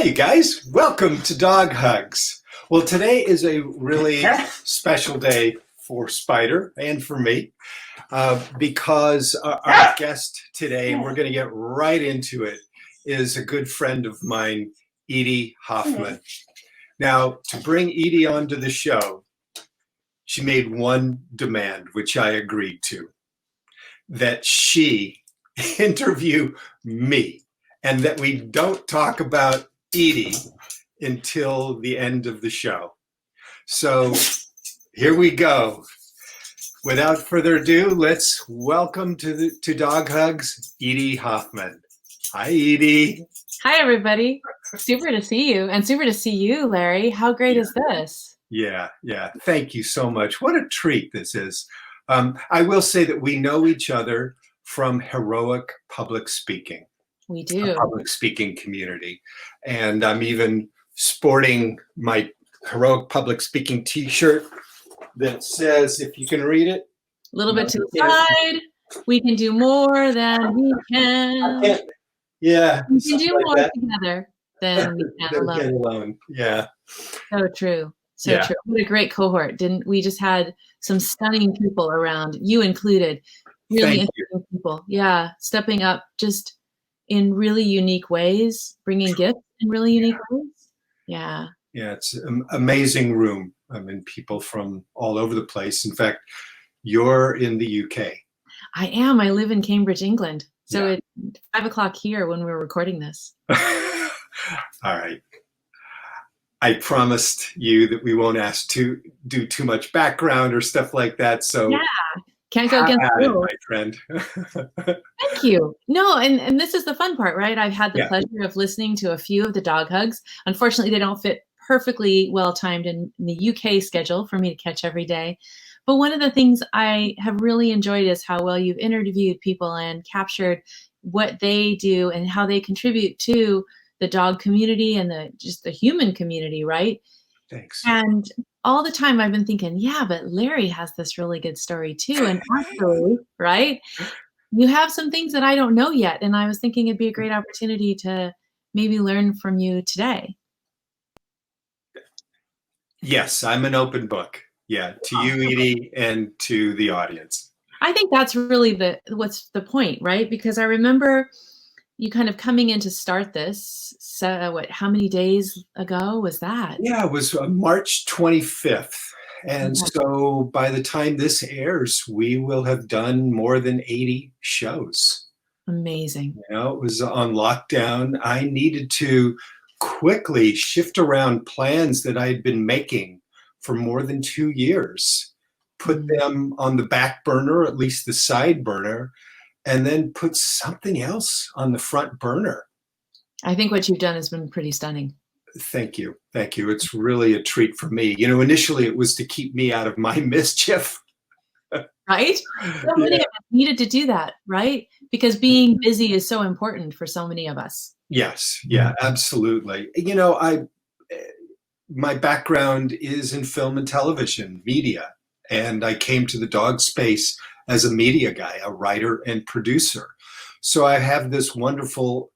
you guys. Welcome to Dog Hugs. Well, today is a really special day for Spider and for me because our guest today, and we're going to get right into it, is a good friend of mine, Edye Hoffman. Now, to bring Edye onto the show, she made one demand, which I agreed to, that she interview me and that we don't talk about Edye until the end of the show. So here we go. Without further ado, let's welcome to Dog Hugs, Edye Hoffman. Hi, Edye. Hi, everybody. Super to see you, and super to see you, Larry. How great is this? Yeah. Thank you so much. What a treat this is. I will say that we know each other from heroic public speaking. We do. A public speaking community. And I'm even sporting my heroic public speaking t-shirt that says, if you can read it. A little bit to the side. We can do more than we can. Yeah. We can do more together than we can alone. Yeah. So true. So true. What a great cohort. We just had some stunning people around, you included. Really interesting people. Yeah. Stepping up just in really unique ways, bringing gifts in really unique ways. Yeah. Yeah, it's an amazing room. I mean, people from all over the place. In fact, you're in the UK. I am. I live in Cambridge, England. So it's 5 o'clock here when we're recording this. All right. I promised you that we won't ask to do too much background or stuff like that. So yeah. Can't go against the rules, my friend. Thank you. No, and this is the fun part, right? I've had the pleasure of listening to a few of the Dog Hugs. Unfortunately, they don't fit perfectly well timed in the UK schedule for me to catch every day. But one of the things I have really enjoyed is how well you've interviewed people and captured what they do and how they contribute to the dog community and just the human community, right? Thanks. And all the time I've been thinking, yeah, but Larry has this really good story too. And actually, right, you have some things that I don't know yet. And I was thinking it'd be a great opportunity to maybe learn from you today. Yes, I'm an open book. Yeah, to you, Edye, and to the audience. I think that's really what's the point, right? Because I remember you kind of coming in to start this. So how many days ago was that? Yeah, it was March 25th. And so by the time this airs, we will have done more than 80 shows. Amazing. You know, it was on lockdown. I needed to quickly shift around plans that I had been making for more than 2 years, put them on the back burner, at least the side burner, and then put something else on the front burner. I think what you've done has been pretty stunning. Thank you. Thank you. It's really a treat for me. You know, initially it was to keep me out of my mischief. Right? So many of us needed to do that, right? Because being busy is so important for so many of us. Yes. Yeah, absolutely. You know, my background is in film and television, media, and I came to the dog space as a media guy, a writer and producer. So I have this wonderful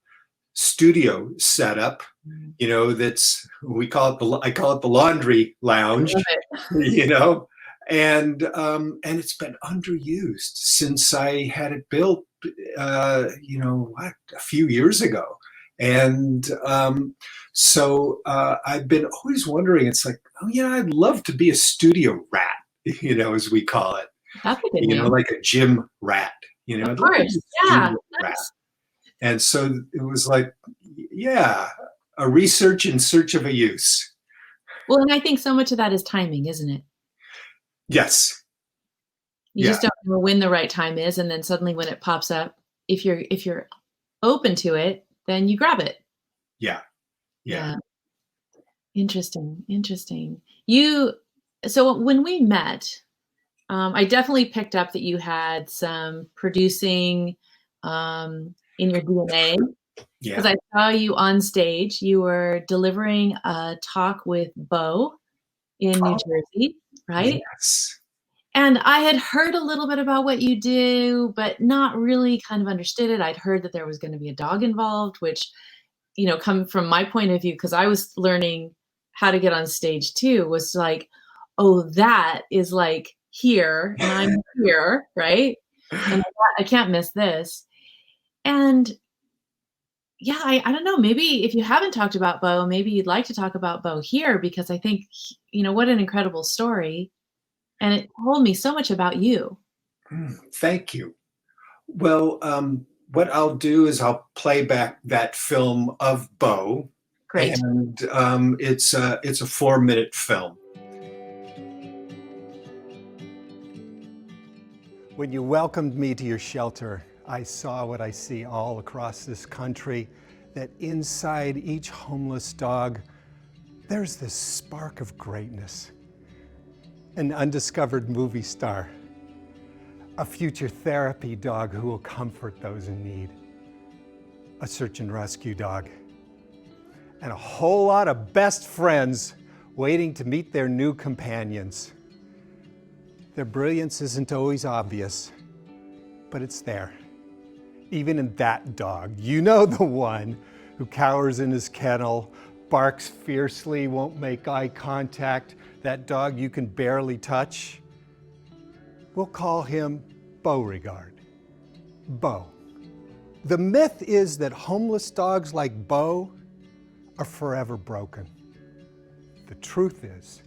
studio setup, you know, I call it the laundry lounge, you know, and it's been underused since I had it built, you know, a few years ago. And so I've been always wondering, it's like, oh yeah, I'd love to be a studio rat, you know, as we call it. That's a good you name. know, like a gym rat, you know. Of course, yeah. Rat. And so it was like, yeah, a research in search of a use. Well, and I think so much of that is timing, isn't it? Yes. You just don't know when the right time is, and then suddenly when it pops up, if you're open to it, then you grab it. Yeah. Interesting. So when we met, I definitely picked up that you had some producing in your DNA. Because I saw you on stage. You were delivering a talk with Bo in New Jersey, right? Yes. And I had heard a little bit about what you do, but not really kind of understood it. I'd heard that there was going to be a dog involved, which come from my point of view, because I was learning how to get on stage too, was like, oh, that is like here and I'm here, right? And I can't miss this. And yeah, I don't know, maybe if you haven't talked about Bo, maybe you'd like to talk about Bo here, because I think, what an incredible story. And it told me so much about you. Thank you. Well, what I'll do is I'll play back that film of Bo. Great. And it's a 4-minute film. When you welcomed me to your shelter, I saw what I see all across this country, that inside each homeless dog, there's this spark of greatness. An undiscovered movie star, a future therapy dog who will comfort those in need, a search and rescue dog, and a whole lot of best friends waiting to meet their new companions. Their brilliance isn't always obvious, but it's there. Even in that dog, the one who cowers in his kennel, barks fiercely, won't make eye contact, that dog you can barely touch. We'll call him Beauregard. Bo. The myth is that homeless dogs like Bo are forever broken. The truth is,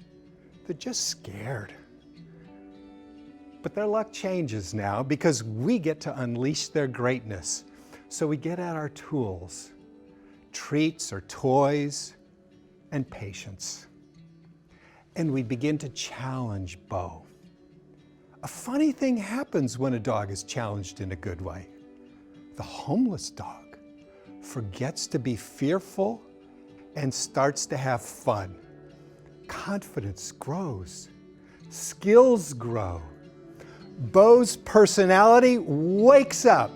they're just scared. But their luck changes now because we get to unleash their greatness. So we get out our tools, treats or toys, and patience. And we begin to challenge Bo. A funny thing happens when a dog is challenged in a good way. The homeless dog forgets to be fearful and starts to have fun. Confidence grows, skills grow. Bo's personality wakes up.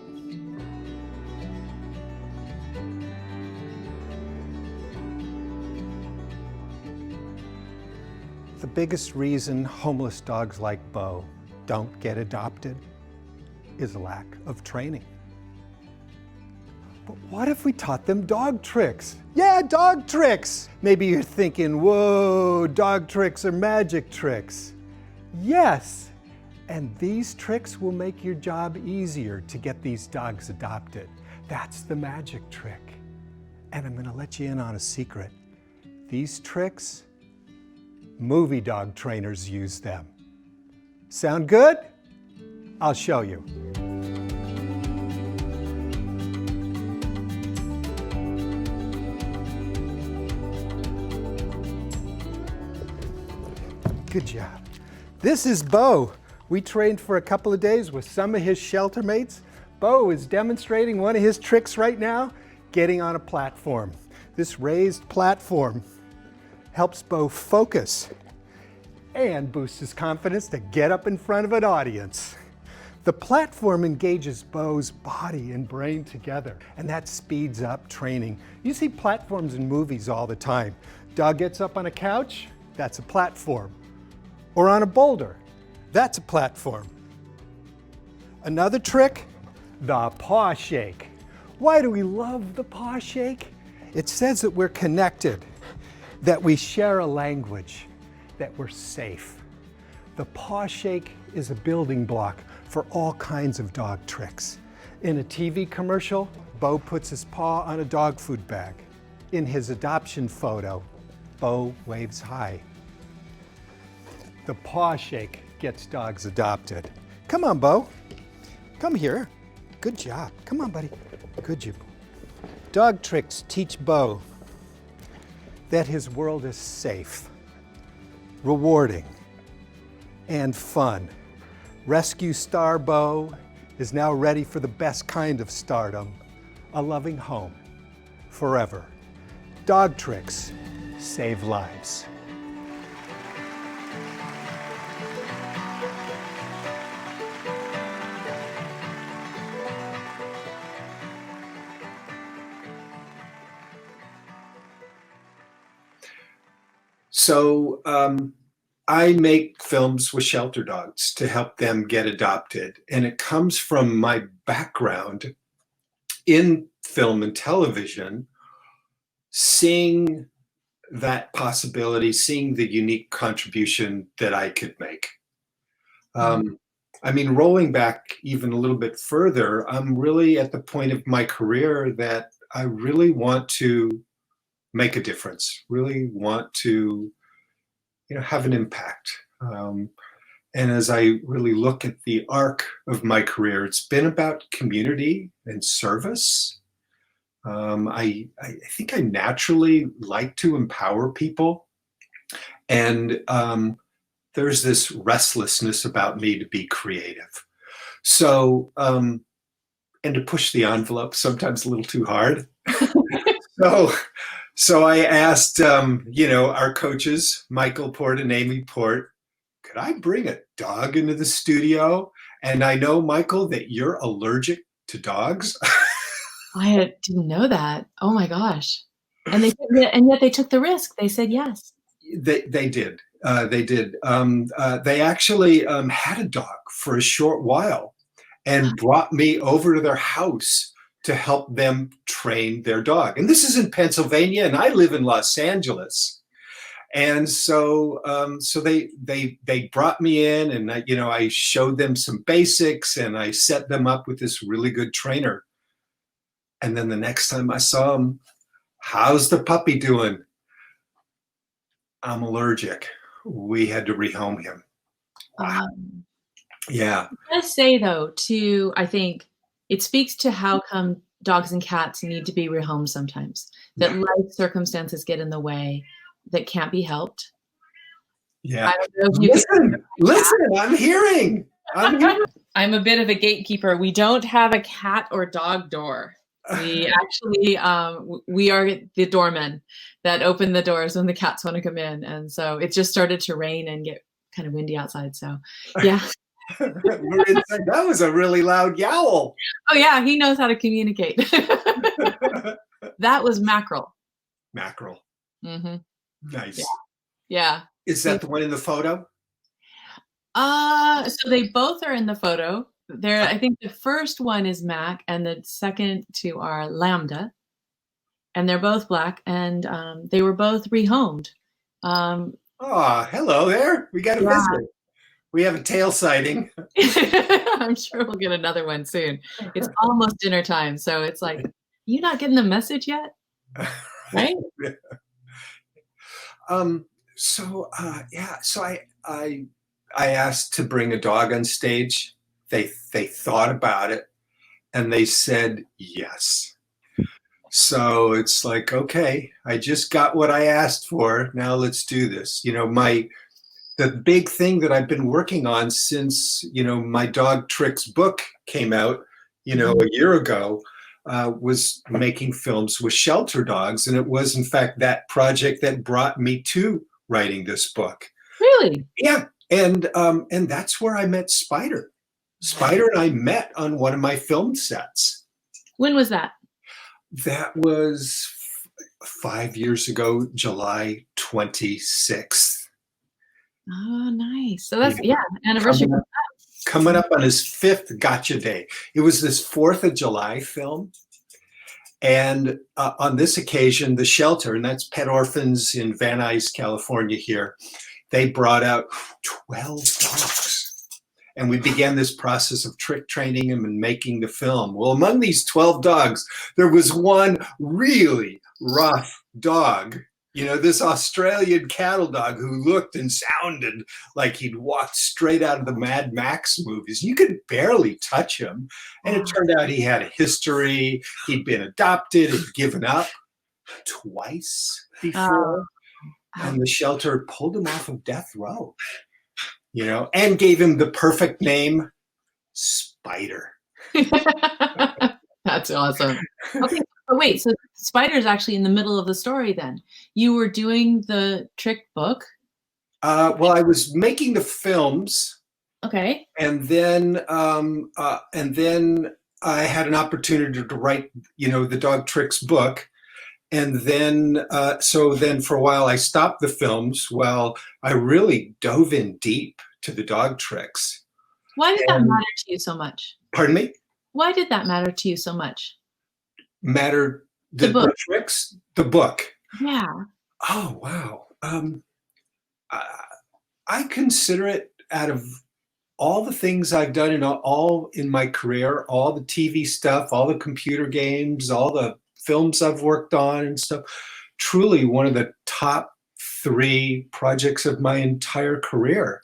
The biggest reason homeless dogs like Bo don't get adopted is lack of training. But what if we taught them dog tricks? Yeah, dog tricks! Maybe you're thinking, whoa, dog tricks are magic tricks. Yes, and these tricks will make your job easier to get these dogs adopted. That's the magic trick. And I'm gonna let you in on a secret. These tricks, movie dog trainers use them. Sound good? I'll show you. Good job. This is Bo. We trained for a couple of days with some of his shelter mates. Bo is demonstrating one of his tricks right now, getting on a platform. This raised platform helps Bo focus and boosts his confidence to get up in front of an audience. The platform engages Bo's body and brain together, and that speeds up training. You see platforms in movies all the time. Dog gets up on a couch, that's a platform. Or on a boulder, that's a platform. Another trick, the paw shake. Why do we love the paw shake? It says that we're connected, that we share a language, that we're safe. The paw shake is a building block for all kinds of dog tricks. In a TV commercial, Bo puts his paw on a dog food bag. In his adoption photo, Bo waves high. The paw shake gets dogs adopted. Come on, Bo. Come here. Good job. Come on, buddy. Good job. Dog tricks teach Bo that his world is safe, rewarding, and fun. Rescue star Bo is now ready for the best kind of stardom, a loving home, forever. Dog tricks save lives. So I make films with shelter dogs to help them get adopted. And it comes from my background in film and television, seeing that possibility, seeing the unique contribution that I could make. I mean, rolling back even a little bit further, I'm really at the point of my career that I really want to make a difference, really want to, have an impact. And as I really look at the arc of my career, it's been about community and service. I think I naturally like to empower people. And there's this restlessness about me to be creative. So, and to push the envelope, sometimes a little too hard. So I asked, our coaches, Michael Port and Amy Port, could I bring a dog into the studio? And I know, Michael, that you're allergic to dogs. I didn't know that. Oh my gosh. And yet they took the risk. They said yes. They did. They did. They actually had a dog for a short while and brought me over to their house to help them train their dog. And this is in Pennsylvania, and I live in Los Angeles. And so they brought me in, and I showed them some basics, and I set them up with this really good trainer. And then the next time I saw him, how's the puppy doing? I'm allergic. We had to rehome him. Wow. Yeah. It does say, though, I think it speaks to how come dogs and cats need to be rehomed sometimes, that life circumstances get in the way that can't be helped. Yeah. I don't know if listen, I'm hearing. I'm a bit of a gatekeeper. We don't have a cat or dog door. We actually, we are the doormen that open the doors when the cats want to come in. And so it just started to rain and get kind of windy outside. So yeah. That was a really loud yowl. Oh yeah, he knows how to communicate. That was Mackerel. Mackerel. Mm-hmm. Nice. Yeah. Is that the one in the photo? So they both are in the photo. I think the first one is Mac, and the second two are Lambda, and they're both black, and they were both rehomed. Hello there. We got a visit. We have a tail sighting. I'm sure we'll get another one soon. It's almost dinner time, so it's like, you not getting the message yet, right? So I asked to bring a dog on stage. They thought about it, and they said yes. So it's like, okay, I just got what I asked for. Now let's do this. The big thing that I've been working on since, my Dog Tricks book came out, a year ago, was making films with shelter dogs. And it was, in fact, that project that brought me to writing this book. Really? Yeah. And that's where I met Spider. Spider and I met on one of my film sets. When was that? That was 5 years ago, July 26th. Oh, nice. So that's, anniversary. Coming up on his 5th Gotcha Day. It was this 4th of July film. And on this occasion, the shelter, and that's Pet Orphans in Van Nuys, California here, they brought out 12 dogs. And we began this process of trick training them and making the film. Well, among these 12 dogs, there was one really rough dog. This Australian cattle dog who looked and sounded like he'd walked straight out of the Mad Max movies. You could barely touch him. And it turned out he had a history. He'd been adopted and given up twice before. And the shelter pulled him off of death row, and gave him the perfect name, Spider. That's awesome. Okay. But wait, so Spider's actually in the middle of the story then. You were doing the trick book? Well, I was making the films. Okay. And then I had an opportunity to write, the Dog Tricks book. And then, for a while I stopped the films while I really dove in deep to the Dog Tricks. Why did that matter to you so much? Pardon me? Why did that matter to you so much? Mattered The book. The tricks, the book. Yeah. Oh, wow. I consider it, out of all the things I've done all in my career, all the TV stuff, all the computer games, all the films I've worked on and stuff, truly one of the top 3 projects of my entire career.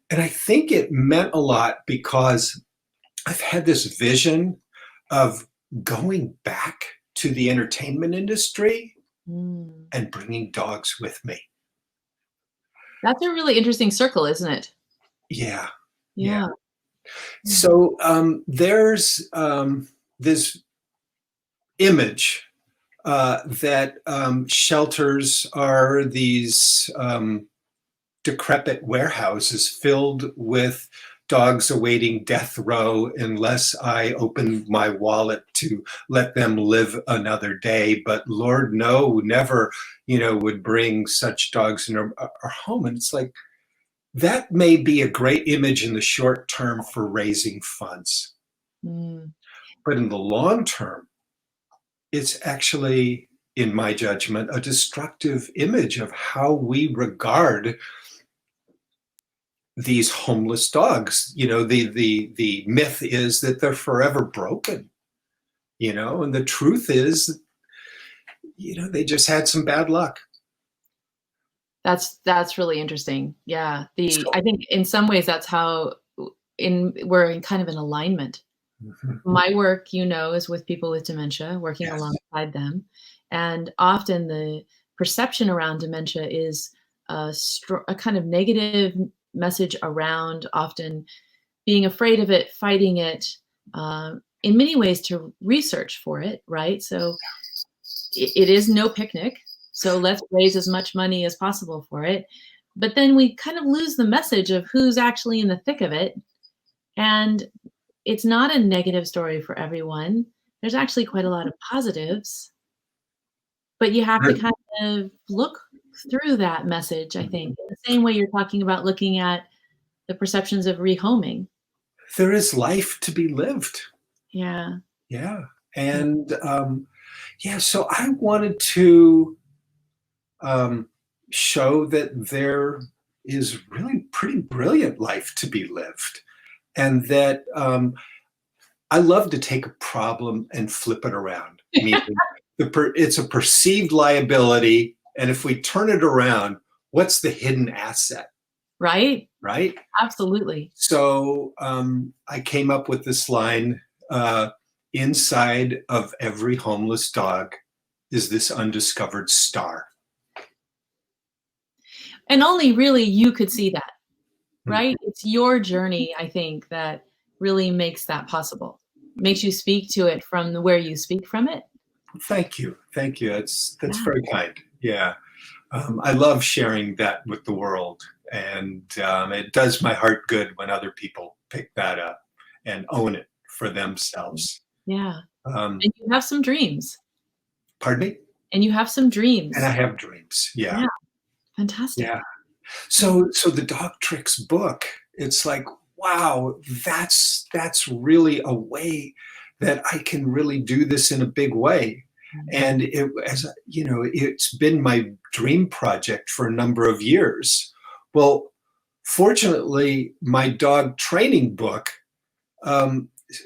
And I think it meant a lot because I've had this vision of going back to the entertainment industry and bringing dogs with me. That's a really interesting circle, isn't it? Yeah. Yeah. So there's this image that shelters are these decrepit warehouses filled with dogs awaiting death row unless I open my wallet to let them live another day. But Lord, no, never, would bring such dogs in our home. And it's like, that may be a great image in the short term for raising funds. But in the long term, it's actually, in my judgment, a destructive image of how we regard these homeless dogs. The myth is that they're forever broken, and the truth is, they just had some bad luck. That's really interesting. Yeah. I think in some ways that's how we're in kind of an alignment. My work, is with people with dementia, working alongside them. And often the perception around dementia is a kind of negative message around often being afraid of it, fighting it, in many ways to research for it, right? So it is no picnic. So let's raise as much money as possible for it. But then we kind of lose the message of who's actually in the thick of it. And it's not a negative story for everyone. There's actually quite a lot of positives. But you have to kind of look through that message, I think, in the same way you're talking about looking at the perceptions of rehoming. There is life to be lived. Yeah. Yeah. And so I wanted to show that there is really pretty brilliant life to be lived. And that I love to take a problem and flip it around. Meaning it's a perceived liability. And if we turn it around, what's the hidden asset? Right? Right? Absolutely. So I came up with this line, inside of every homeless dog is this undiscovered star. And only really you could see that, right? It's your journey, I think, that really makes that possible. Makes you speak to it from where you speak from it. Thank you. That's very kind. Yeah. I love sharing that with the world. And it does my heart good when other people pick that up and own it for themselves. Yeah. And you have some dreams. Pardon me? And you have some dreams. And I have dreams. Yeah. Fantastic. Yeah. So the Dog Tricks book, it's like, wow, that's really a way that I can really do this in a big way. And it's been my dream project for a number of years. Well, fortunately, my dog training book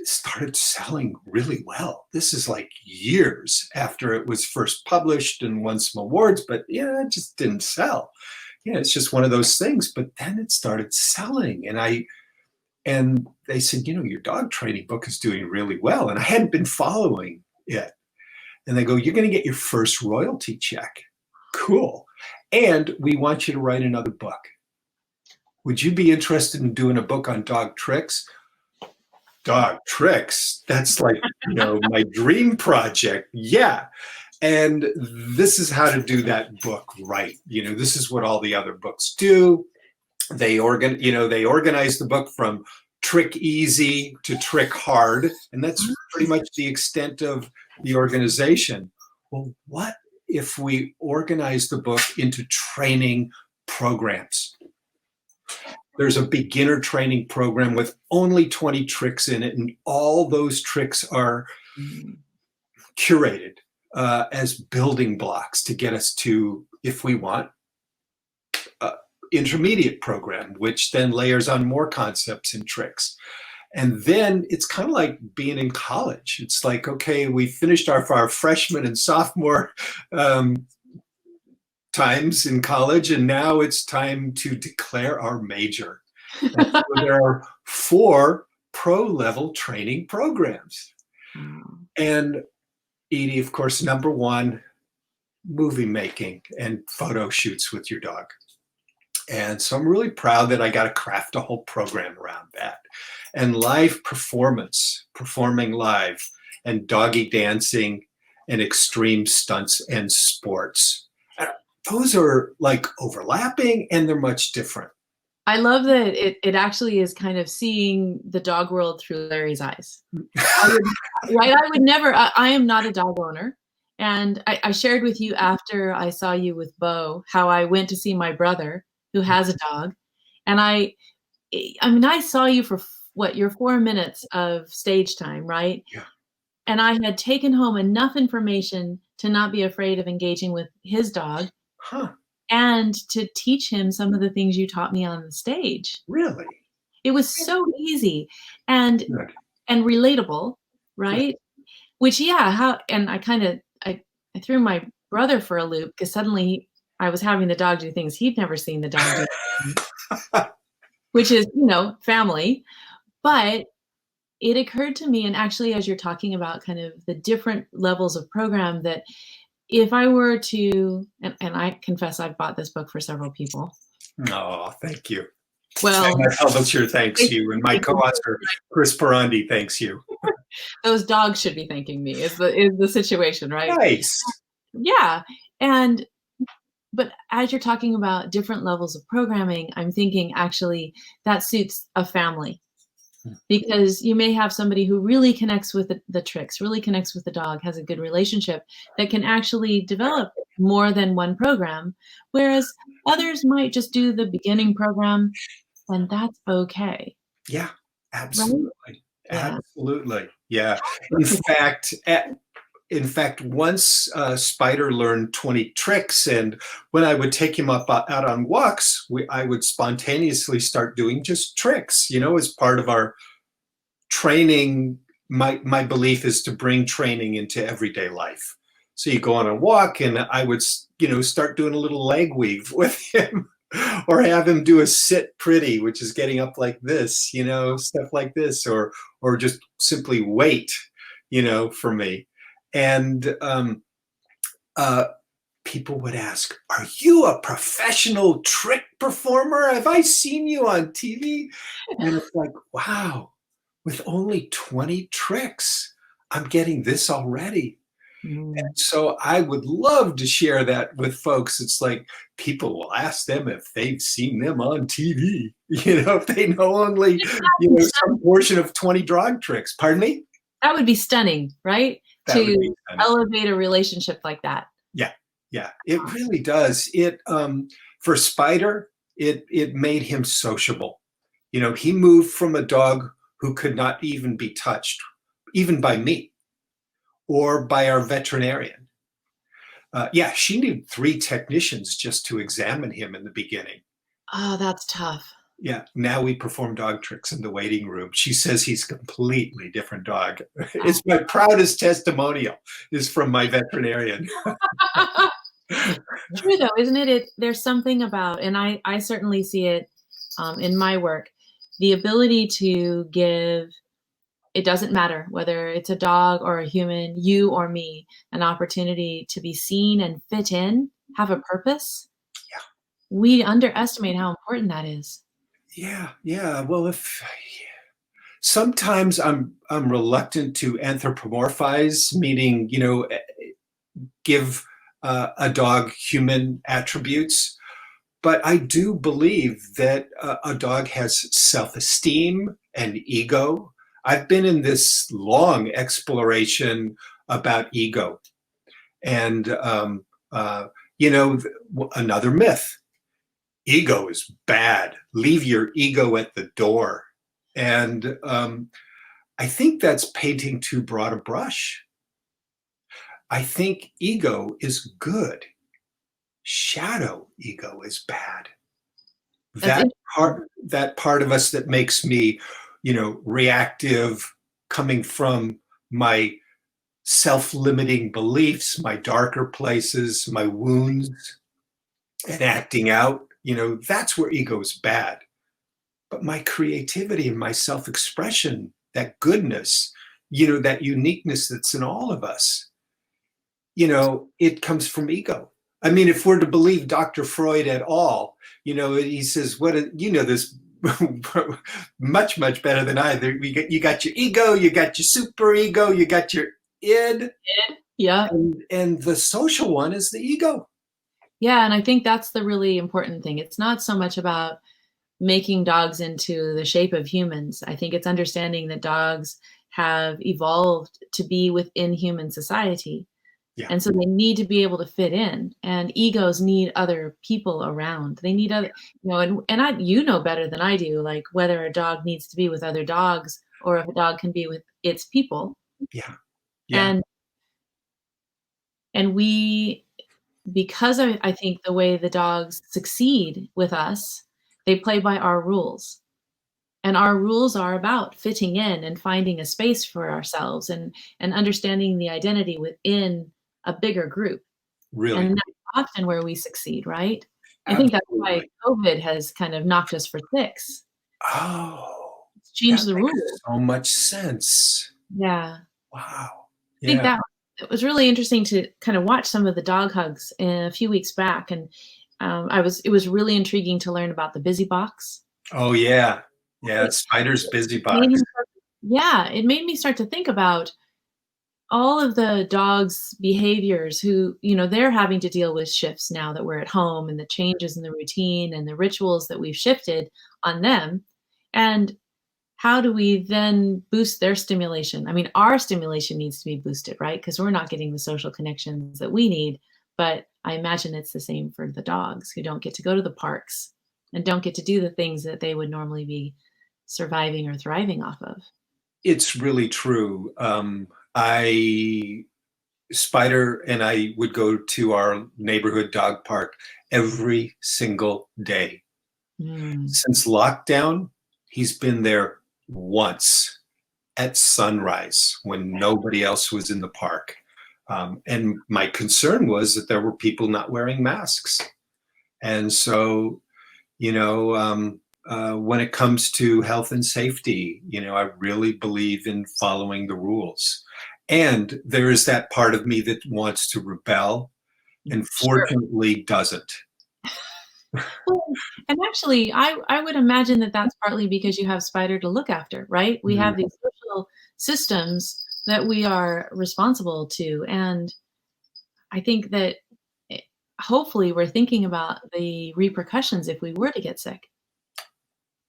started selling really well. This is like years after it was first published and won some awards, but it just didn't sell. It's just one of those things. But then it started selling, and they said, your dog training book is doing really well. And I hadn't been following it. And they go, you're going to get your first royalty check. Cool. And we want you to write another book. Would you be interested in doing a book on dog tricks? Dog tricks? That's like, my dream project. Yeah. And this is how to do that book right. This is what all the other books do. They organize the book from trick easy to trick hard. And that's pretty much the extent of the organization. Well, what if we organize the book into training programs? There's a beginner training program with only 20 tricks in it, and all those tricks are curated as building blocks to get us to, if we want, intermediate program, which then layers on more concepts and tricks. And then it's kind of like being in college. It's like, okay, we finished our freshman and sophomore times in college, and now it's time to declare our major. And so there are 4 pro-level training programs. And Edye, of course, number 1, movie making and photo shoots with your dog. And so I'm really proud that I got to craft a whole program around that. And live performance, performing live, and doggy dancing, and extreme stunts and sports. Those are like overlapping, and they're much different. I love that it actually is kind of seeing the dog world through Larry's eyes. I would never, I am not a dog owner. And I shared with you after I saw you with Bo, how I went to see my brother who has a dog. And I mean, I saw you for your 4 minutes of stage time, right? Yeah. And I had taken home enough information to not be afraid of engaging with his dog. Huh. And to teach him some of the things you taught me on the stage. Really? It was so easy and Good. and relatable, right? Good. Which, yeah, and I threw my brother for a loop because suddenly I was having the dog do things he'd never seen the dog do, which is, family. But it occurred to me, and actually as you're talking about kind of the different levels of program, that if I were to, and I confess I've bought this book for several people. Oh, thank you. Well, and my publisher thanks you, and my co-author Chris Parandi thanks you. Those dogs should be thanking me. Is the situation, right? Nice. Yeah, but as you're talking about different levels of programming, I'm thinking actually that suits a family. Because you may have somebody who really connects with the tricks, really connects with the dog, has a good relationship, that can actually develop more than one program, whereas others might just do the beginning program, and that's okay. Yeah, absolutely. Right? Absolutely. Yeah. In fact, once Spider learned 20 tricks, and when I would take him out on walks, I would spontaneously start doing just tricks, as part of our training. My belief is to bring training into everyday life. So you go on a walk, and I would, start doing a little leg weave with him, or have him do a sit pretty, which is getting up like this, stuff like this, or just simply wait, for me. And people would ask, "Are you a professional trick performer? Have I seen you on TV?" And it's like, wow, with only 20 tricks, I'm getting this already. And so I would love to share that with folks. It's like people will ask them if they've seen them on TV, if they know only some portion of 20 dog tricks. Pardon me? That would be stunning, right? To elevate a relationship like that. Yeah, it really does. It for Spider, it made him sociable. He moved from a dog who could not even be touched, even by me or by our veterinarian. She needed 3 technicians just to examine him in the beginning. Oh, that's tough. Yeah, now we perform dog tricks in the waiting room. She says he's a completely different dog. It's my proudest testimonial is from my veterinarian. True though, isn't it? There's something about, and I certainly see it in my work, the ability to give, it doesn't matter whether it's a dog or a human, you or me, an opportunity to be seen and fit in, have a purpose. Yeah. We underestimate how important that is. Yeah. Well, sometimes I'm reluctant to anthropomorphize, meaning, give a dog human attributes. But I do believe that a dog has self-esteem and ego. I've been in this long exploration about ego. And, another myth. Ego is bad. Leave your ego at the door. And I think that's painting too broad a brush. I think ego is good. Shadow ego is bad. That's That part of us that makes me, reactive, coming from my self-limiting beliefs, my darker places, my wounds, and acting out, that's where ego is bad. But my creativity and my self-expression, that goodness, that uniqueness that's in all of us, it comes from ego. I mean, if we're to believe Dr. Freud at all, he says, this much, much better than I. You got your ego, you got your super ego, you got your id. Yeah. And the social one is the ego. Yeah. And I think that's the really important thing. It's not so much about making dogs into the shape of humans. I think it's understanding that dogs have evolved to be within human society. Yeah. And so they need to be able to fit in, and egos need other people around. They need other, you know better than I do, like whether a dog needs to be with other dogs or if a dog can be with its people. Yeah. Yeah. And we, because I think the way the dogs succeed with us, they play by our rules. And our rules are about fitting in and finding a space for ourselves and understanding the identity within a bigger group. Really. And that's often where we succeed, right? Absolutely. I think that's why COVID has kind of knocked us for six. Oh, it's changed the makes rules. so much sense. Yeah. Wow. I think that it was really interesting to kind of watch some of the dog hugs a few weeks back. And it was really intriguing to learn about the busy box. Oh, yeah. Yeah, Spider's busy box. It made me start to think about all of the dogs' behaviors who, they're having to deal with shifts now that we're at home and the changes in the routine and the rituals that we've shifted on them. And how do we then boost their stimulation? I mean, our stimulation needs to be boosted, right? Because we're not getting the social connections that we need. But I imagine it's the same for the dogs who don't get to go to the parks and don't get to do the things that they would normally be surviving or thriving off of. It's really true. Spider and I would go to our neighborhood dog park every single day. Since lockdown, he's been there once at sunrise when nobody else was in the park. And my concern was that there were people not wearing masks. And so, when it comes to health and safety, I really believe in following the rules. And there is that part of me that wants to rebel and fortunately doesn't. Well, and actually, I would imagine that that's partly because you have Spider to look after, right? We have these social systems that we are responsible to. And I think that hopefully we're thinking about the repercussions if we were to get sick.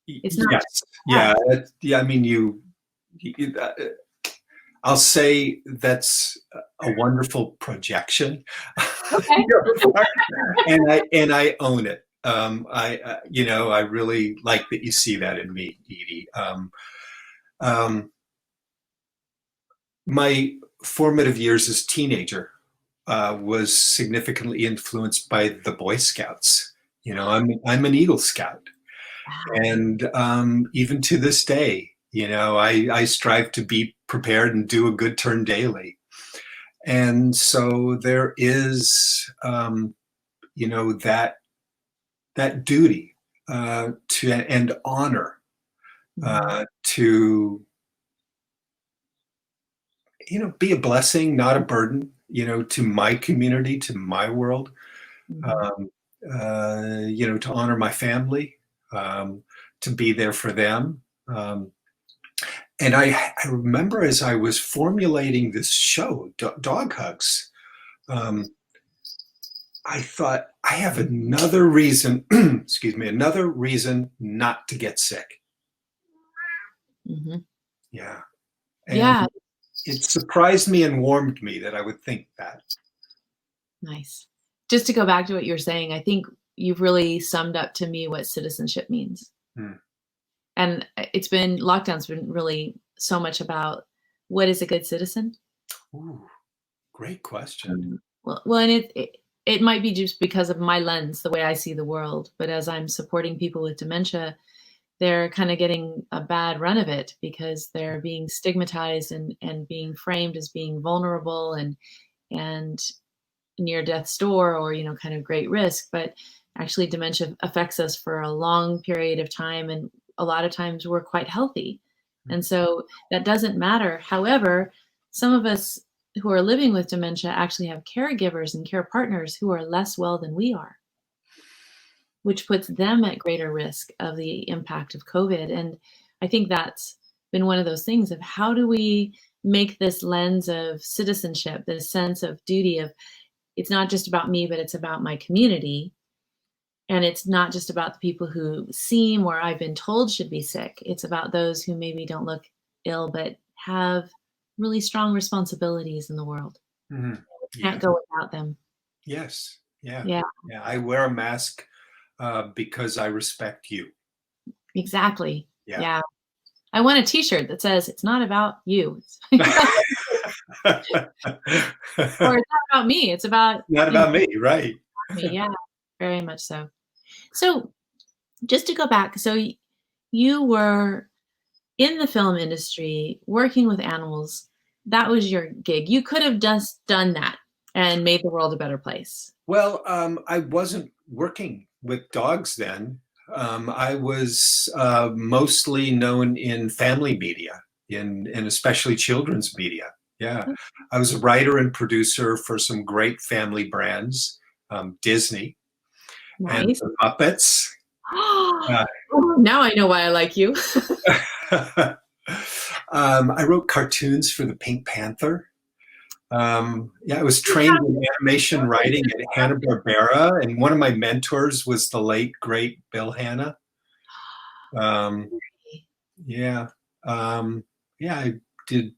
It's not. Yes. Yeah. I mean, I'll say that's a wonderful projection. Okay. and I own it. I really like that you see that in me, Edye. My formative years as a teenager was significantly influenced by the Boy Scouts. I'm an Eagle Scout. Wow. And even to this day, I strive to be prepared and do a good turn daily. And so there is, that duty to and honor to, be a blessing, not a burden, to my community, to my world, to honor my family, to be there for them. And I remember as I was formulating this show, Dog Hugs, I thought I have another reason, another reason not to get sick. Yeah. And it surprised me and warmed me that I would think that. Nice. Just to go back to what you're saying, I think you've really summed up to me what citizenship means. And lockdown's been really so much about what is a good citizen. Ooh, Great question. Well, and it might be just because of my lens, the way I see the world. But as I'm supporting people with dementia, they're kind of getting a bad run of it because they're being stigmatized and being framed as being vulnerable and near death's door, or kind of great risk. But actually dementia affects us for a long period of time, and a lot of times we're quite healthy, and so that doesn't matter. However, some of us who are living with dementia actually have caregivers and care partners who are less well than we are, which puts them at greater risk of the impact of COVID. And I think that's been one of those things of how do we make this lens of citizenship, this sense of duty of, it's not just about me, but it's about my community. And it's not just about the people who seem or I've been told should be sick. It's about those who maybe don't look ill, but have really strong responsibilities in the world. Mm-hmm. Can't go without them. Yes. Yeah. Yeah. Yeah. I wear a mask because I respect you. Exactly. Yeah. Yeah. I want a t-shirt that says, it's not about you. Or it's not about me. It's about not about me, right? Me. Yeah, very much so. So just to go back, so you were in the film industry working with animals. That was your gig. You could have just done that and made the world a better place. Well, I wasn't working with dogs then. I was mostly known in family media, in especially children's media. Yeah, I was a writer and producer for some great family brands, Disney, and Nice. the Muppets. Now I know why I like you. I wrote cartoons for the Pink Panther. I was trained in animation writing at Hanna-Barbera, and one of my mentors was the late, great Bill Hanna. I did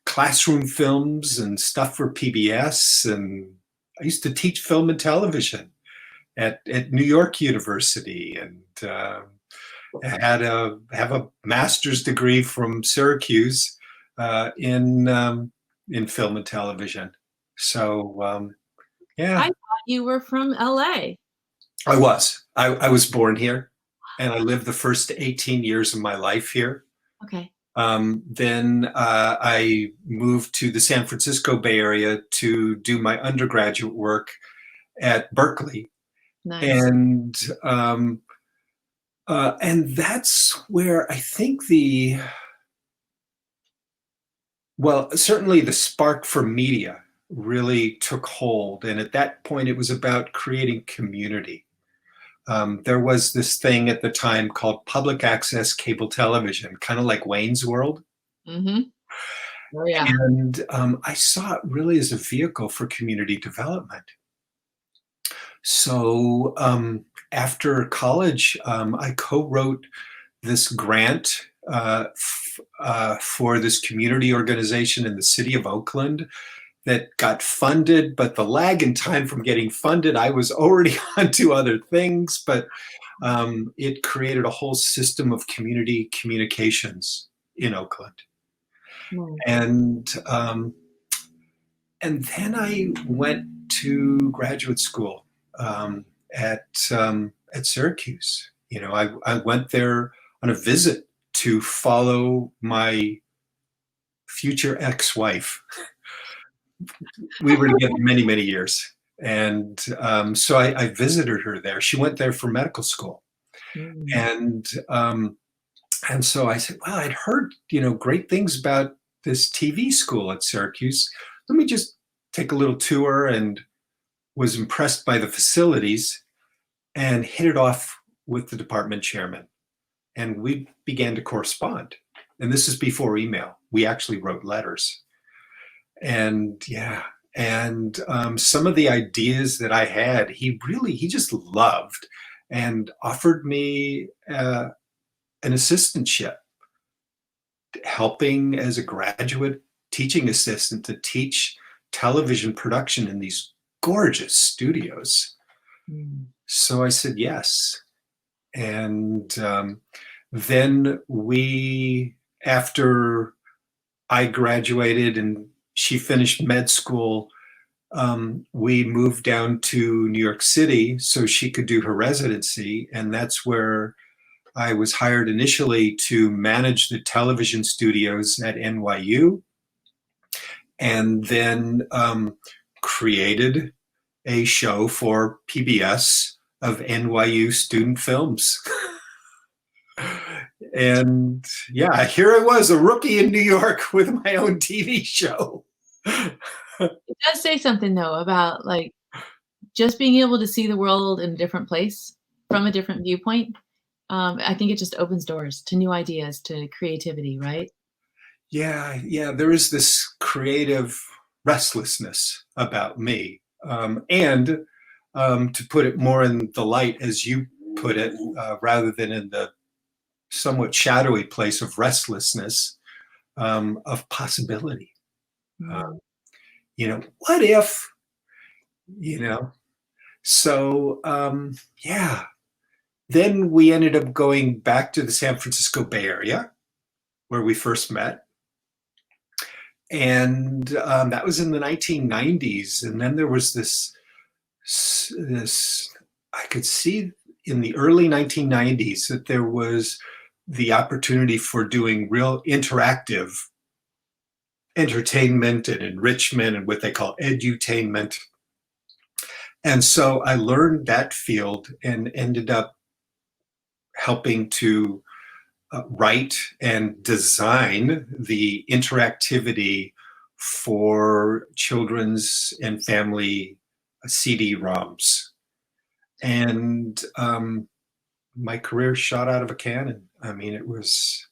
classroom films and stuff for PBS, and I used to teach film and television at New York University, and have a master's degree from Syracuse in film and television. So I thought you were from LA. I was born here, and I lived the first 18 years of my life here. Okay. Then I moved to the San Francisco Bay Area to do my undergraduate work at Berkeley. Nice. And that's where I think certainly the spark for media really took hold. And at that point, it was about creating community. There was this thing at the time called public access cable television, kind of like Wayne's World. Mm-hmm. Oh, yeah. And I saw it really as a vehicle for community development. So after college, I co-wrote this grant for this community organization in the city of Oakland that got funded, but the lag in time from getting funded, I was already onto other things, but it created a whole system of community communications in Oakland. Nice. And then I went to graduate school at Syracuse. I went there on a visit to follow my future ex-wife. We were together many, many years. And so I visited her there. She went there for medical school. And so I said, well, I'd heard, great things about this TV school at Syracuse. Let me just take a little tour, and was impressed by the facilities and hit it off with the department chairman. And we began to correspond. And this is before email. We actually wrote letters. And some of the ideas that I had, he just loved, and offered me an assistantship, helping as a graduate teaching assistant to teach television production in these gorgeous studios. So I said yes. And then after I graduated and she finished med school, we moved down to New York City so she could do her residency. And that's where I was hired initially to manage the television studios at NYU, and then created a show for PBS of NYU student films. And yeah, here I was, a rookie in New York with my own TV show. It does say something though about like just being able to see the world in a different place from a different viewpoint. I think it just opens doors to new ideas, to creativity, right? Yeah, there is this creative restlessness about me. And to put it more in the light, as you put it, rather than in the somewhat shadowy place of restlessness, of possibility. What if, So, yeah. Then we ended up going back to the San Francisco Bay Area, where we first met. And that was in the 1990s. And then there was this, I could see in the early 1990s that there was the opportunity for doing real interactive entertainment and enrichment and what they call edutainment. And so I learned that field and ended up helping to write and design the interactivity for children's and family CD-ROMs. And my career shot out of a cannon. I mean, it was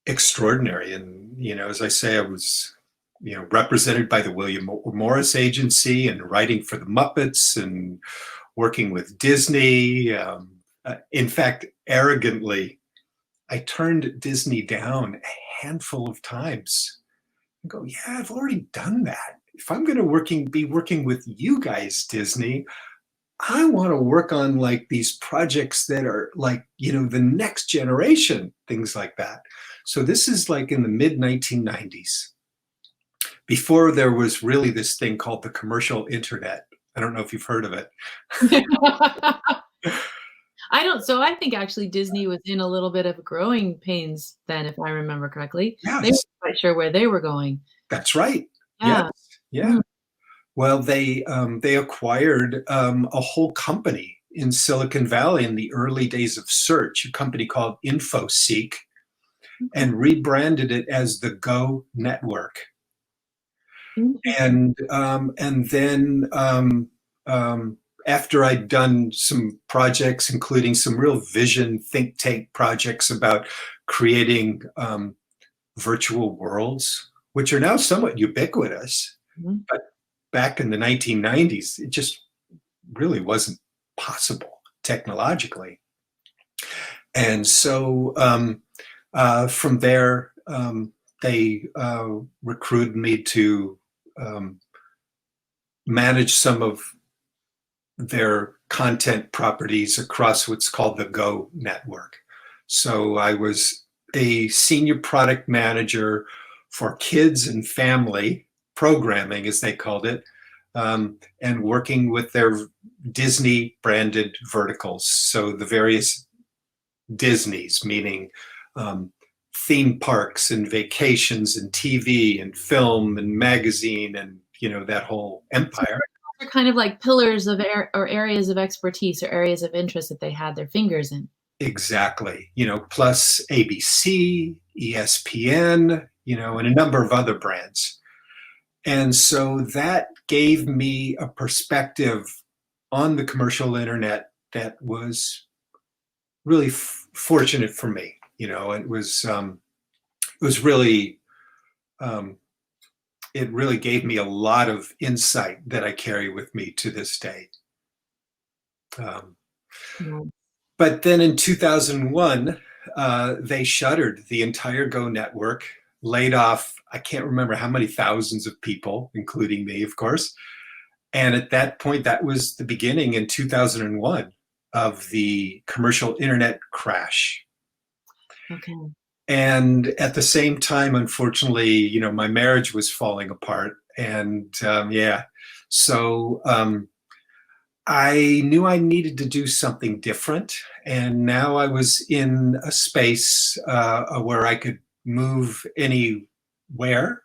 extraordinary. And, as I say, I was, represented by the William Morris Agency and writing for the Muppets and working with Disney. In fact, arrogantly, I turned Disney down a handful of times. I go, yeah, I've already done that. If I'm going to be working with you guys, Disney, I want to work on like these projects that are like, the next generation, things like that. So this is like in the mid 1990s, before there was really this thing called the commercial internet. I don't know if you've heard of it. I don't. So I think actually Disney was in a little bit of growing pains then, if I remember correctly. Yes. They weren't quite sure where they were going. That's right. Yeah. Yes. Yeah. Mm-hmm. Well, they acquired a whole company in Silicon Valley in the early days of search, a company called InfoSeek, and rebranded it as the Go Network. And then after I'd done some projects, including some real vision think tank projects about creating virtual worlds, which are now somewhat ubiquitous, but back in the 1990s, it just really wasn't possible technologically. And so from there, they recruited me to manage some of their content properties across what's called the Go Network. So I was a senior product manager for kids and family programming, as they called it, and working with their Disney branded verticals. So the various Disneys, meaning theme parks and vacations and TV and film and magazine and, that whole empire. They're kind of like pillars of or areas of expertise or areas of interest that they had their fingers in. Exactly. Plus ABC, ESPN, and a number of other brands. And so that gave me a perspective on the commercial internet that was really fortunate for me. It was really, it really gave me a lot of insight that I carry with me to this day. But then in 2001, they shuttered the entire Go network, laid off, I can't remember how many thousands of people, including me, of course. And at that point, that was the beginning in 2001 of the commercial internet crash. Okay. And at the same time, unfortunately, my marriage was falling apart And yeah, so I knew I needed to do something different. And now I was in a space where I could move anywhere,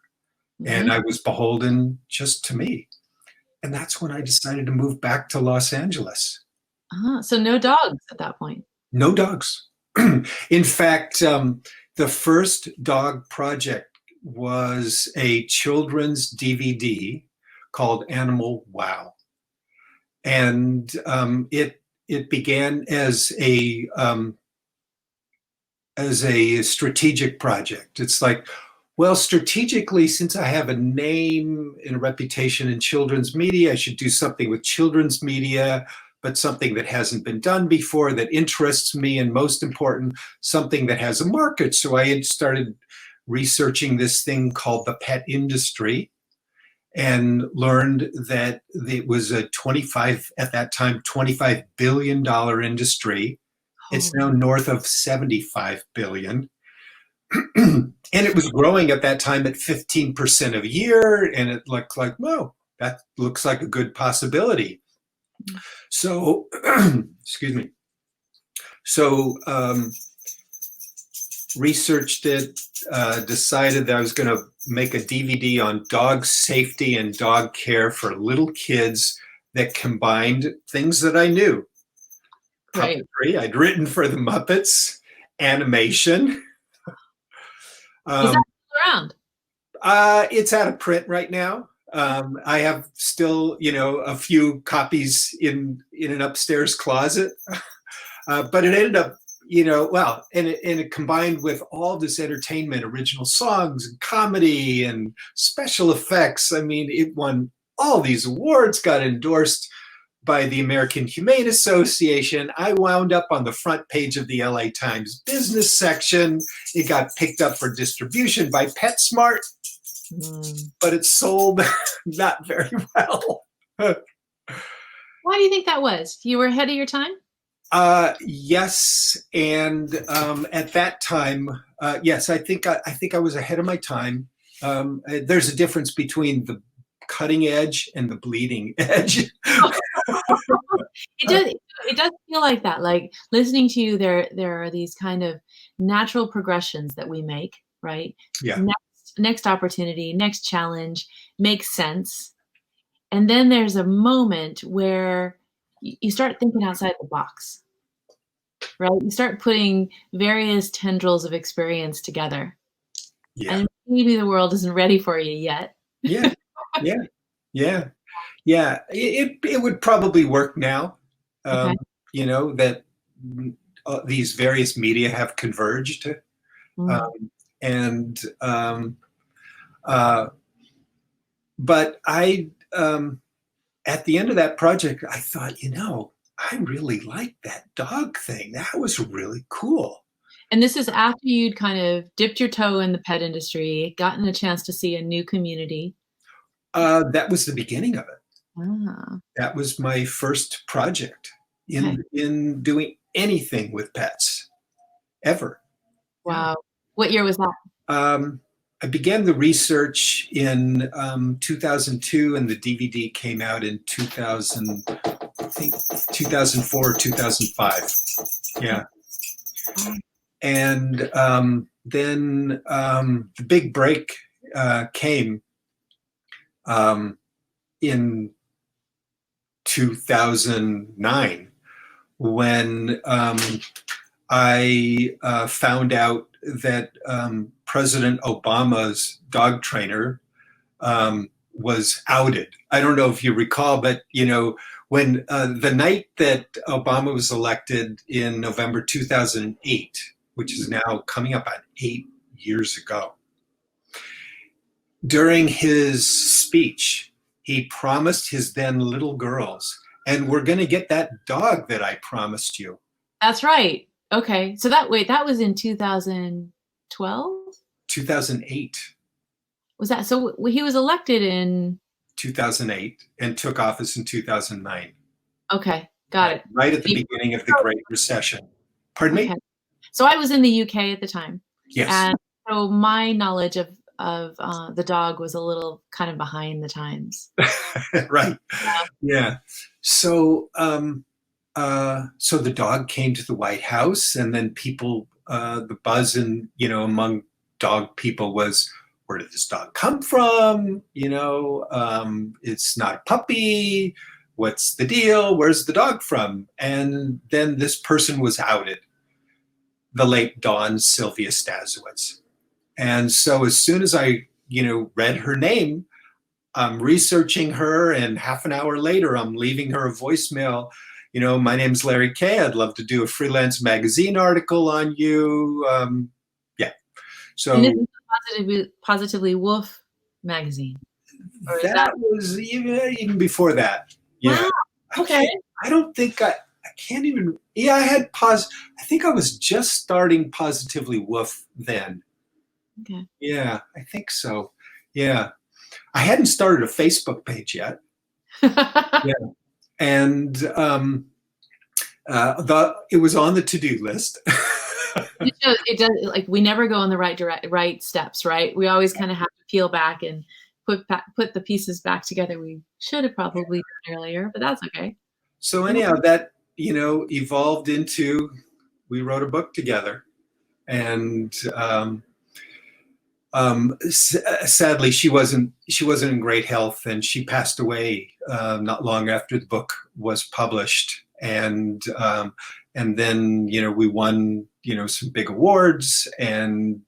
and I was beholden just to me. And that's when I decided to move back to Los Angeles. So no dogs at that point. No dogs. In fact, the first dog project was a children's DVD called Animal Wow. And it began as a strategic project. It's like, well, strategically, since I have a name and a reputation in children's media, I should do something with children's media, but something that hasn't been done before, that interests me, and most important, something that has a market. So I had started researching this thing called the pet industry, and learned that it was a at that time, $25 billion industry. It's now north of 75 billion. And it was growing at that time at 15% a year. And it looked like, whoa, that looks like a good possibility. So, excuse me. So, researched it, decided that I was going to make a DVD on dog safety and dog care for little kids that combined things that I knew. Right. Puppetry, I'd written for the Muppets, animation. Is that still around? It's out of print right now. I have still, a few copies in an upstairs closet, but it ended up, and it combined with all this entertainment, original songs, and comedy, and special effects. I mean, it won all these awards, got endorsed by the American Humane Association. I wound up on the front page of the LA Times business section. It got picked up for distribution by PetSmart, but it sold not very well. Why do you think that was? You were ahead of your time? Yes, and at that time, yes, I think I was ahead of my time. There's a difference between the cutting edge and the bleeding edge. It does feel like that. Like listening to you, there are these kind of natural progressions that we make, right? Yeah. Next opportunity, next challenge makes sense. And then there's a moment where you start thinking outside the box, right? You start putting various tendrils of experience together. Yeah. And maybe the world isn't ready for you yet. Yeah. It would probably work now. Okay. That these various media have converged. But I, at the end of that project, I thought, I really liked that dog thing. That was really cool. And this is after you'd kind of dipped your toe in the pet industry, gotten a chance to see a new community. That was the beginning of it. Ah. That was my first project in doing anything with pets, ever. Wow. What year was that? I began the research in 2002, and the DVD came out in 2004 or 2005. Yeah. And then the big break came in 2009 when I found out that President Obama's dog trainer was outed. I don't know if you recall, but when the night that Obama was elected in November 2008, which is now coming up on 8 years ago, during his speech, he promised his then little girls, and we're going to get that dog that I promised you. That's right. Okay. So that was in 2012? 2008. Was that, so he was elected in 2008 and took office in 2009. Okay. Got it. Right at the beginning of the Great Recession. Pardon me? So I was in the UK at the time. Yes. And so my knowledge the dog was a little kind of behind the times. Right. Yeah. Yeah. So, so the dog came to the White House, and then people, the buzz among dog people was, where did this dog come from? It's not a puppy. What's the deal? Where's the dog from? And then this person was outed, the late Dawn Sylvia Stasiewicz. And so as soon as I, read her name, I'm researching her, and half an hour later, I'm leaving her a voicemail. My name's Larry Kay. I'd love to do a freelance magazine article on you. Yeah. So and this is Positively Wolf magazine. that was even before that. Yeah. Wow. Okay. I don't think I can't even. Yeah, I think I was just starting Positively Wolf then. Okay. Yeah, I think so. Yeah. I hadn't started a Facebook page yet. Yeah. And it was on the to-do list. It does, like, we never go in the right steps, right? We always kind of have to peel back and put the pieces back together. We should have probably done earlier, but that's okay. So anyhow, that evolved into, we wrote a book together, and sadly she wasn't in great health, and she passed away not long after the book was published. And then we won some big awards, and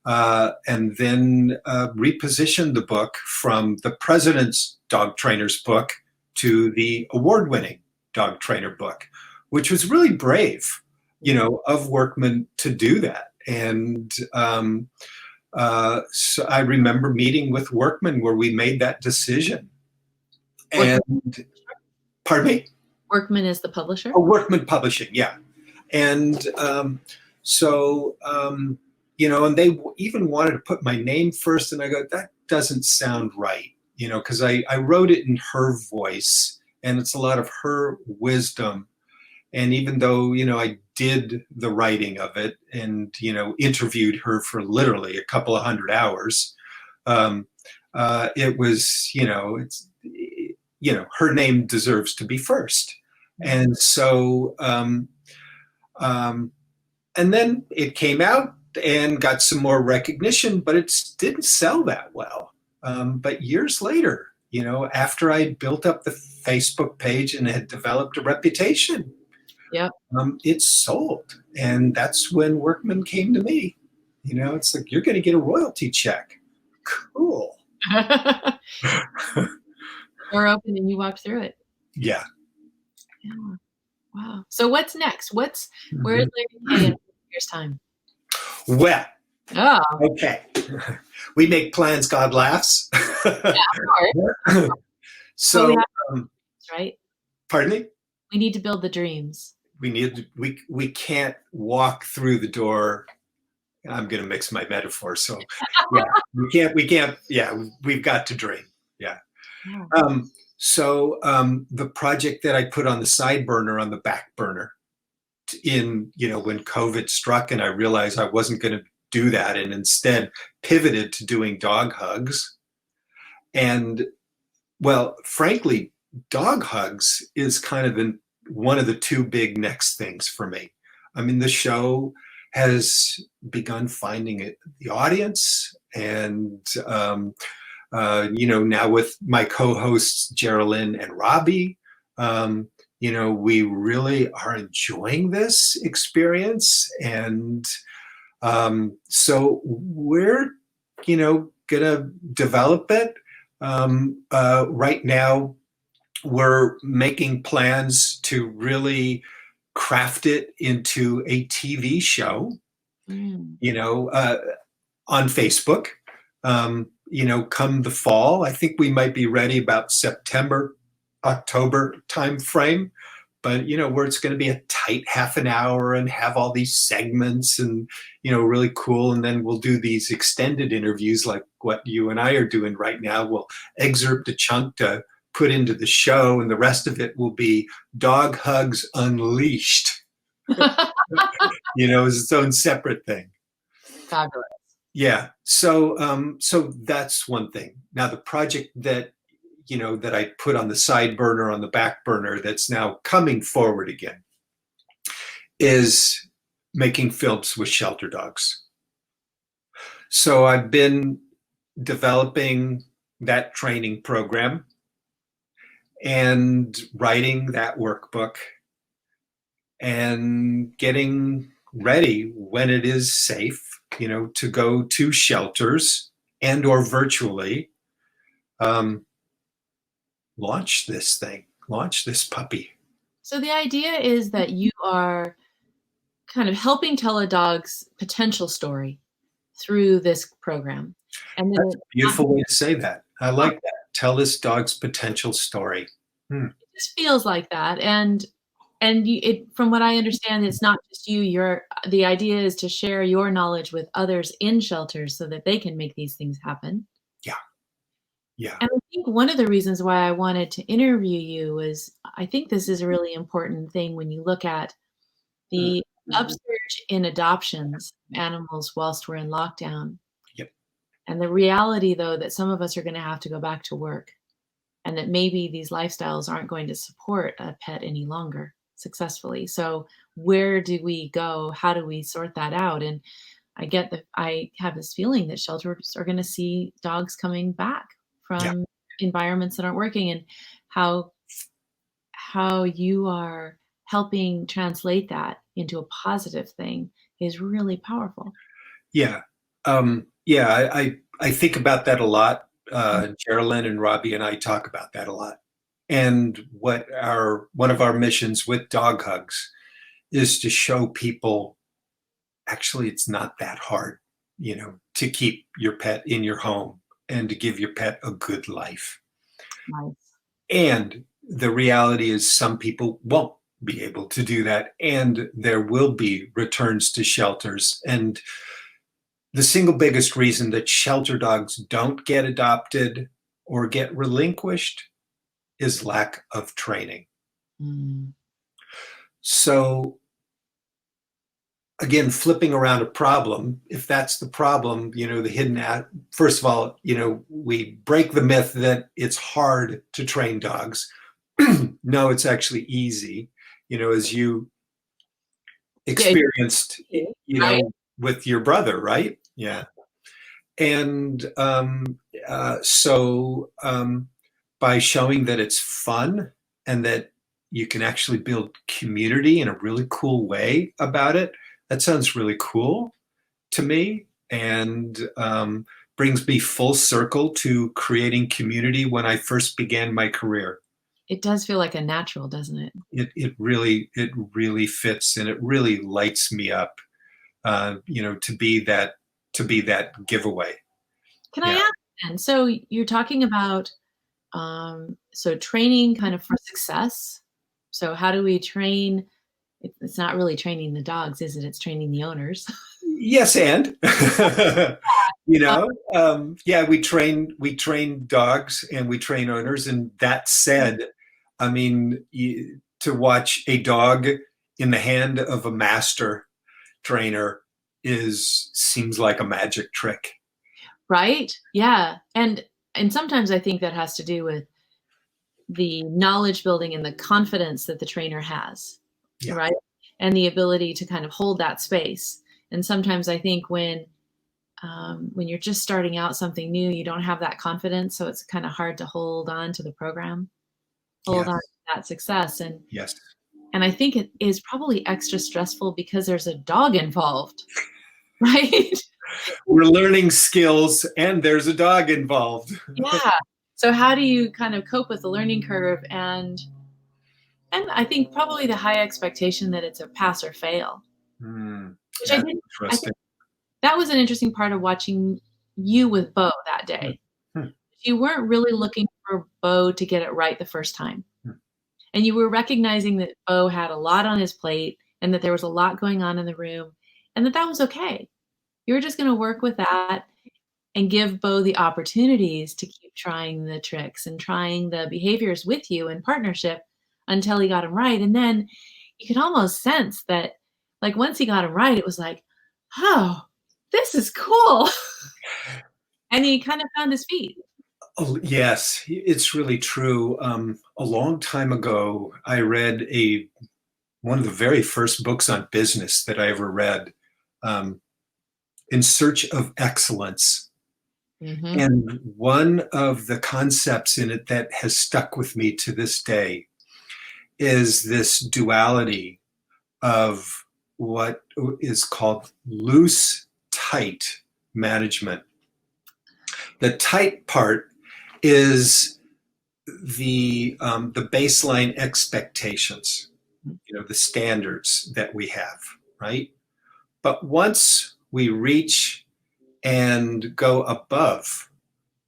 then repositioned the book from the President's Dog Trainer's book to the award-winning Dog Trainer book, which was really brave, of Workman to do that. And so I remember meeting with Workman where we made that decision. And pardon me? Workman is the publisher? Oh, Workman Publishing, yeah. And so, and they even wanted to put my name first, and I go, that doesn't sound right, because I wrote it in her voice, and it's a lot of her wisdom. And even though, I did the writing of it and, interviewed her for literally a couple of 100 hours, it was, it's, her name deserves to be first. And so, and then it came out and got some more recognition, but it didn't sell that well. But years later, after I built up the Facebook page and had developed a reputation, yeah, it sold. And that's when Workman came to me. It's like, you're going to get a royalty check. Cool. Door open and you walked through it. Yeah. Yeah. Wow. So what's next? Where's Larry Kay in 4 years' time? Well, Oh, okay. We make plans, God laughs. yeah, of course. So, Right? Pardon me? We need to build the dreams. We can't walk through the door. I'm going to mix my metaphor. So yeah, we can't. Yeah, we've got to dream. Yeah. Yeah. So the project that I put on the side burner, on the back burner, when COVID struck, and I realized I wasn't going to do that, and instead pivoted to doing dog hugs. And well, frankly, dog hugs is kind of one of the two big next things for me. I mean, the show has begun finding the audience, and now with my co-hosts Geraldine and Robbie, we really are enjoying this experience, and so we're gonna develop it. Right now, we're making plans to really craft it into a TV show, on Facebook. Come the fall, I think we might be ready about September, October timeframe. But where it's going to be a tight half an hour and have all these segments and really cool. And then we'll do these extended interviews like what you and I are doing right now. We'll excerpt a chunk to put into the show, and the rest of it will be Dog Hugs Unleashed. It's its own separate thing. Fabulous. Yeah. So that's one thing. Now the project that that I put on the side burner, on the back burner, that's now coming forward again, is making films with shelter dogs. So I've been developing that training program and writing that workbook and getting ready when it is safe, to go to shelters and or virtually, um, launch this thing, launch this puppy. So the idea is that you are kind of helping tell a dog's potential story through this program. And then That's a beautiful way to say that. I like that. Tell this dog's potential story. Hmm. it just feels like that. And from what I understand, it's not just you. The idea is to share your knowledge with others in shelters so that they can make these things happen. Yeah. Yeah. And I think one of the reasons why I wanted to interview you is I think this is a really important thing when you look at the upsurge in adoptions of animals whilst we're in lockdown. Yep. And the reality, though, that some of us are going to have to go back to work and that maybe these lifestyles aren't going to support a pet any longer successfully. So where do we go? How do we sort that out? And I have this feeling that shelters are going to see dogs coming back Yeah. from environments that aren't working, and how you are helping translate that into a positive thing is really powerful. Yeah. Yeah. I think about that a lot. Geraldine and Robbie and I talk about that a lot. And one of our missions with Dog Hugs is to show people actually it's not that hard, to keep your pet in your home and to give your pet a good life. Nice. And the reality is some people won't be able to do that. And there will be returns to shelters. And the single biggest reason that shelter dogs don't get adopted or get relinquished is lack of training. Mm. So again, flipping around a problem, if that's the problem, first of all, we break the myth that it's hard to train dogs. No, it's actually easy, as you experienced, Right. with your brother, right? Yeah. And so by showing that it's fun and that you can actually build community in a really cool way about it, that sounds really cool to me, and brings me full circle to creating community when I first began my career. It does feel like a natural, doesn't it? It really fits, and it really lights me up, to be that giveaway. Can I Yeah. ask then? So you're talking about so training kind of for success. So how do we train? It's not really training the dogs, is it? It's training the owners. Yes, and yeah, we train dogs and we train owners. And that said, I mean, to watch a dog in the hand of a master trainer seems like a magic trick. Right? Yeah. And sometimes I think that has to do with the knowledge building and the confidence that the trainer has. Yeah. Right? And the ability to kind of hold that space. And sometimes I think when you're just starting out something new, you don't have that confidence. So it's kind of hard to hold on to the program, hold on to that success. And yes. And I think it is probably extra stressful because there's a dog involved, right? We're learning skills and there's a dog involved. Yeah. So how do you kind of cope with the learning curve and I think probably the high expectation that it's a pass or fail. Which I think that was an interesting part of watching you with Bo that day. You weren't really looking for Bo to get it right the first time. And you were recognizing that Bo had a lot on his plate and that there was a lot going on in the room and that was okay. You were just going to work with that and give Bo the opportunities to keep trying the tricks and trying the behaviors with you in partnership until he got them right. And then you could almost sense that, like, once he got them right, it was like, oh, this is cool. And he kind of found his feet. Oh, yes, it's really true. A long time ago, I read one of the very first books on business that I ever read, In Search of Excellence. Mm-hmm. And one of the concepts in it that has stuck with me to this day is this duality of what is called loose, tight management. The tight part is the baseline expectations, the standards that we have, right? But once we reach and go above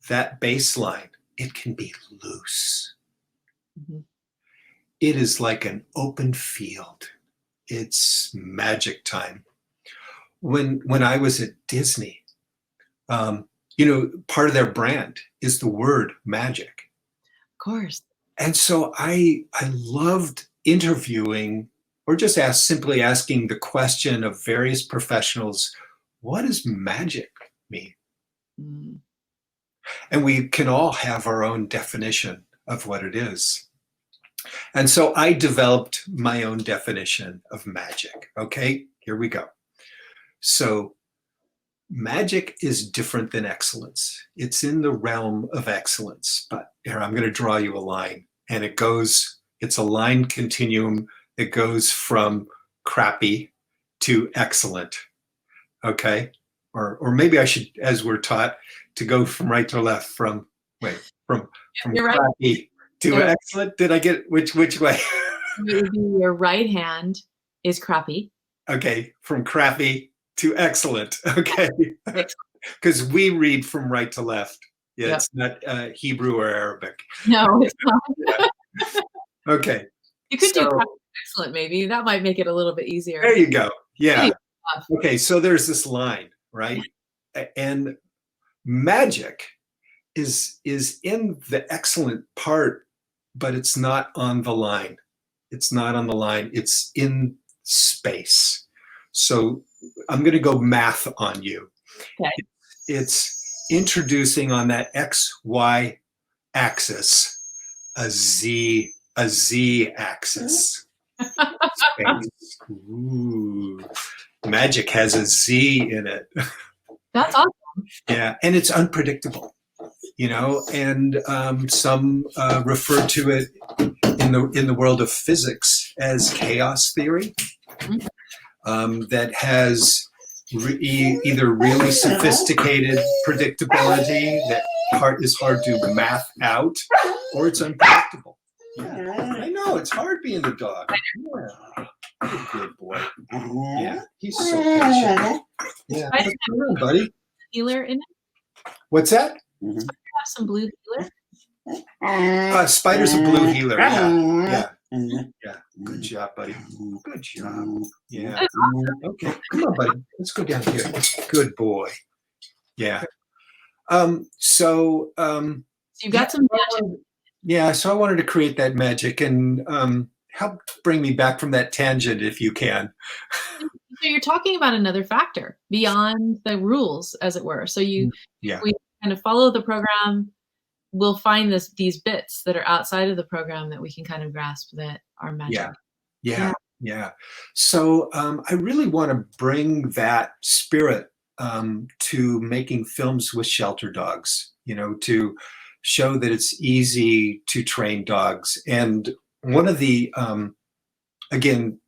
that baseline, it can be loose. Mm-hmm. It is like an open field. It's magic time. When I was at Disney, part of their brand is the word magic. Of course. And so I loved interviewing or just simply asking the question of various professionals, what does magic mean? Mm. And we can all have our own definition of what it is. And so I developed my own definition of magic. Okay, here we go. So magic is different than excellence. It's in the realm of excellence. But here, I'm going to draw you a line. And it's a line continuum that goes from crappy to excellent. Okay? Or maybe I should, as we're taught, to go from right to left, from You're crappy right. to excellent. Did I get which way? Your right hand is crappy. Okay, from crappy to excellent. Okay, because we read from right to left. Yeah, yep. It's not Hebrew or Arabic. No, it's not. Yeah. Okay. You could do excellent, maybe. That might make it a little bit easier. There you go. Yeah. Okay, so there's this line, right? And magic is in the excellent part, but it's not on the line. It's not on the line. It's in space. So I'm going to go math on you. Okay. It's introducing on that XY axis a Z axis. Ooh. Magic has a Z in it. That's awesome. Yeah, and it's unpredictable, and some refer to it in the world of physics as chaos theory. That has either really sophisticated predictability that is hard to math out, or it's unpredictable. Yeah. I know, it's hard being the dog. Yeah. Good boy. Yeah, he's so patient. Yeah, come on, buddy. Healer in it? What's that? Spider have some blue healer? Spider's a blue healer. Yeah. Yeah. Good job, buddy. Good job. Yeah. Okay. Come on, buddy. Let's go down here. Good boy. Yeah. So you've got some magic. Yeah. So I wanted to create that magic and help bring me back from that tangent if you can. So you're talking about another factor beyond the rules, as it were. So we kind of follow the program. We'll find these bits that are outside of the program that we can kind of grasp that are magic. Yeah. So I really want to bring that spirit to making films with shelter dogs, to show that it's easy to train dogs. And one of the, again,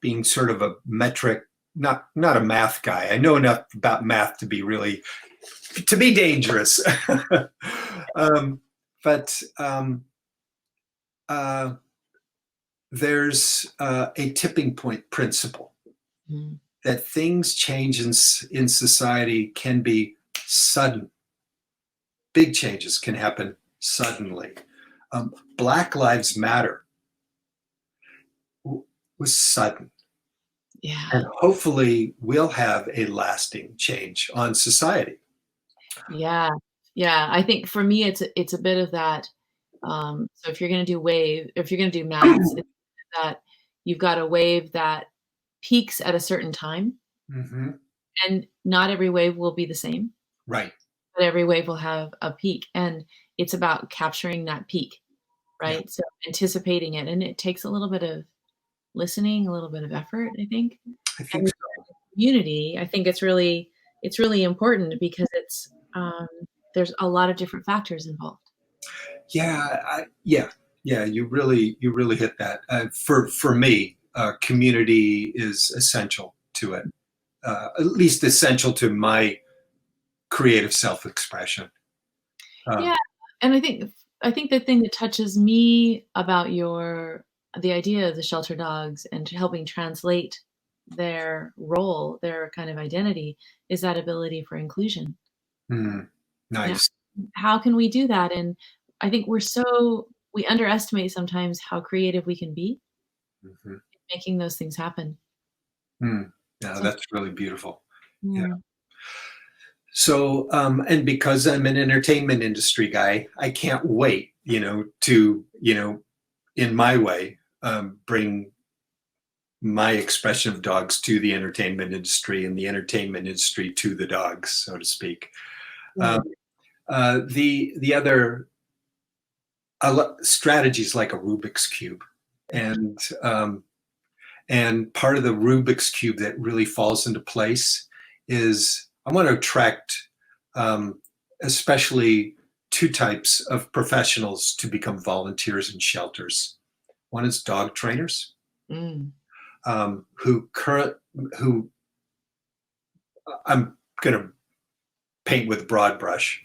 being sort of a metric, not a math guy. I know enough about math to be dangerous. But there's a tipping point principle that things change in society can be sudden. Big changes can happen suddenly. Black Lives Matter was sudden. Yeah. And hopefully we'll have a lasting change on society. Yeah. I think for me, it's a bit of that. So if you're going to do maths, it's that you've got a wave that peaks at a certain time. Mm-hmm. And not every wave will be the same, Right. but every wave will have a peak. And it's about capturing that peak, Yeah. right? So anticipating it. And it takes a little bit of listening, a little bit of effort, I think. I think And so. community, I think it's really important because it's there's a lot of different factors involved. Yeah. You really hit that. For me, community is essential to it. At least essential to my creative self-expression. Yeah, and I think the thing that touches me about the idea of the shelter dogs and helping translate their role, their kind of identity, is that ability for inclusion. Mm, Yeah. nice. How can we do that? And I think we underestimate sometimes how creative we can be Hmm. making those things happen. Yeah, So, that's really beautiful. Yeah. yeah. So, and because I'm an entertainment industry guy, I can't wait, to, in my way, bring my expression of dogs to the entertainment industry and the entertainment industry to the dogs, so to speak. Yeah. The other strategies like a Rubik's Cube, and part of the Rubik's Cube that really falls into place is I want to attract especially two types of professionals to become volunteers in shelters. One is dog trainers, Mm. who I'm going to paint with broad brush.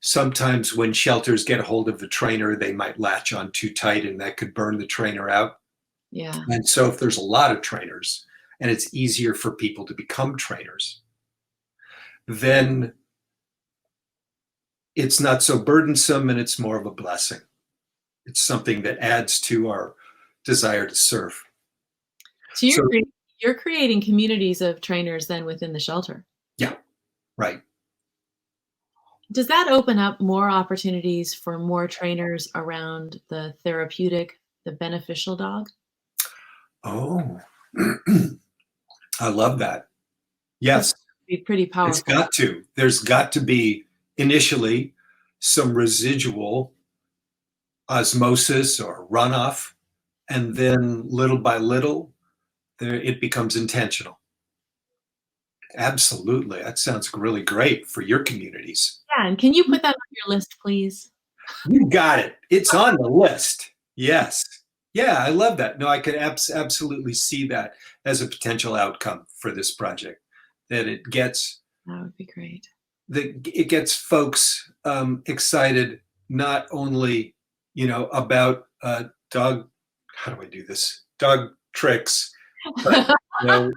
Sometimes when shelters get a hold of the trainer, they might latch on too tight and that could burn the trainer out. Yeah. And so if there's a lot of trainers and it's easier for people to become trainers, then it's not so burdensome and it's more of a blessing. It's something that adds to our desire to serve. So you're creating communities of trainers then within the shelter. Yeah, right. Does that open up more opportunities for more trainers around the therapeutic, the beneficial dog? Oh, I love that. That's Yes, be pretty it's powerful. got to. There's got to be initially some residual osmosis or runoff, and then little by little, it becomes intentional. Absolutely. That sounds really great for your communities. Yeah, and can you put that on your list, please? You got it. It's on the list. Yes. Yeah, I love that. No, I could absolutely see that as a potential outcome for this project, that it gets That would be great. folks excited not only about dog. How do I do this? Dog tricks, but about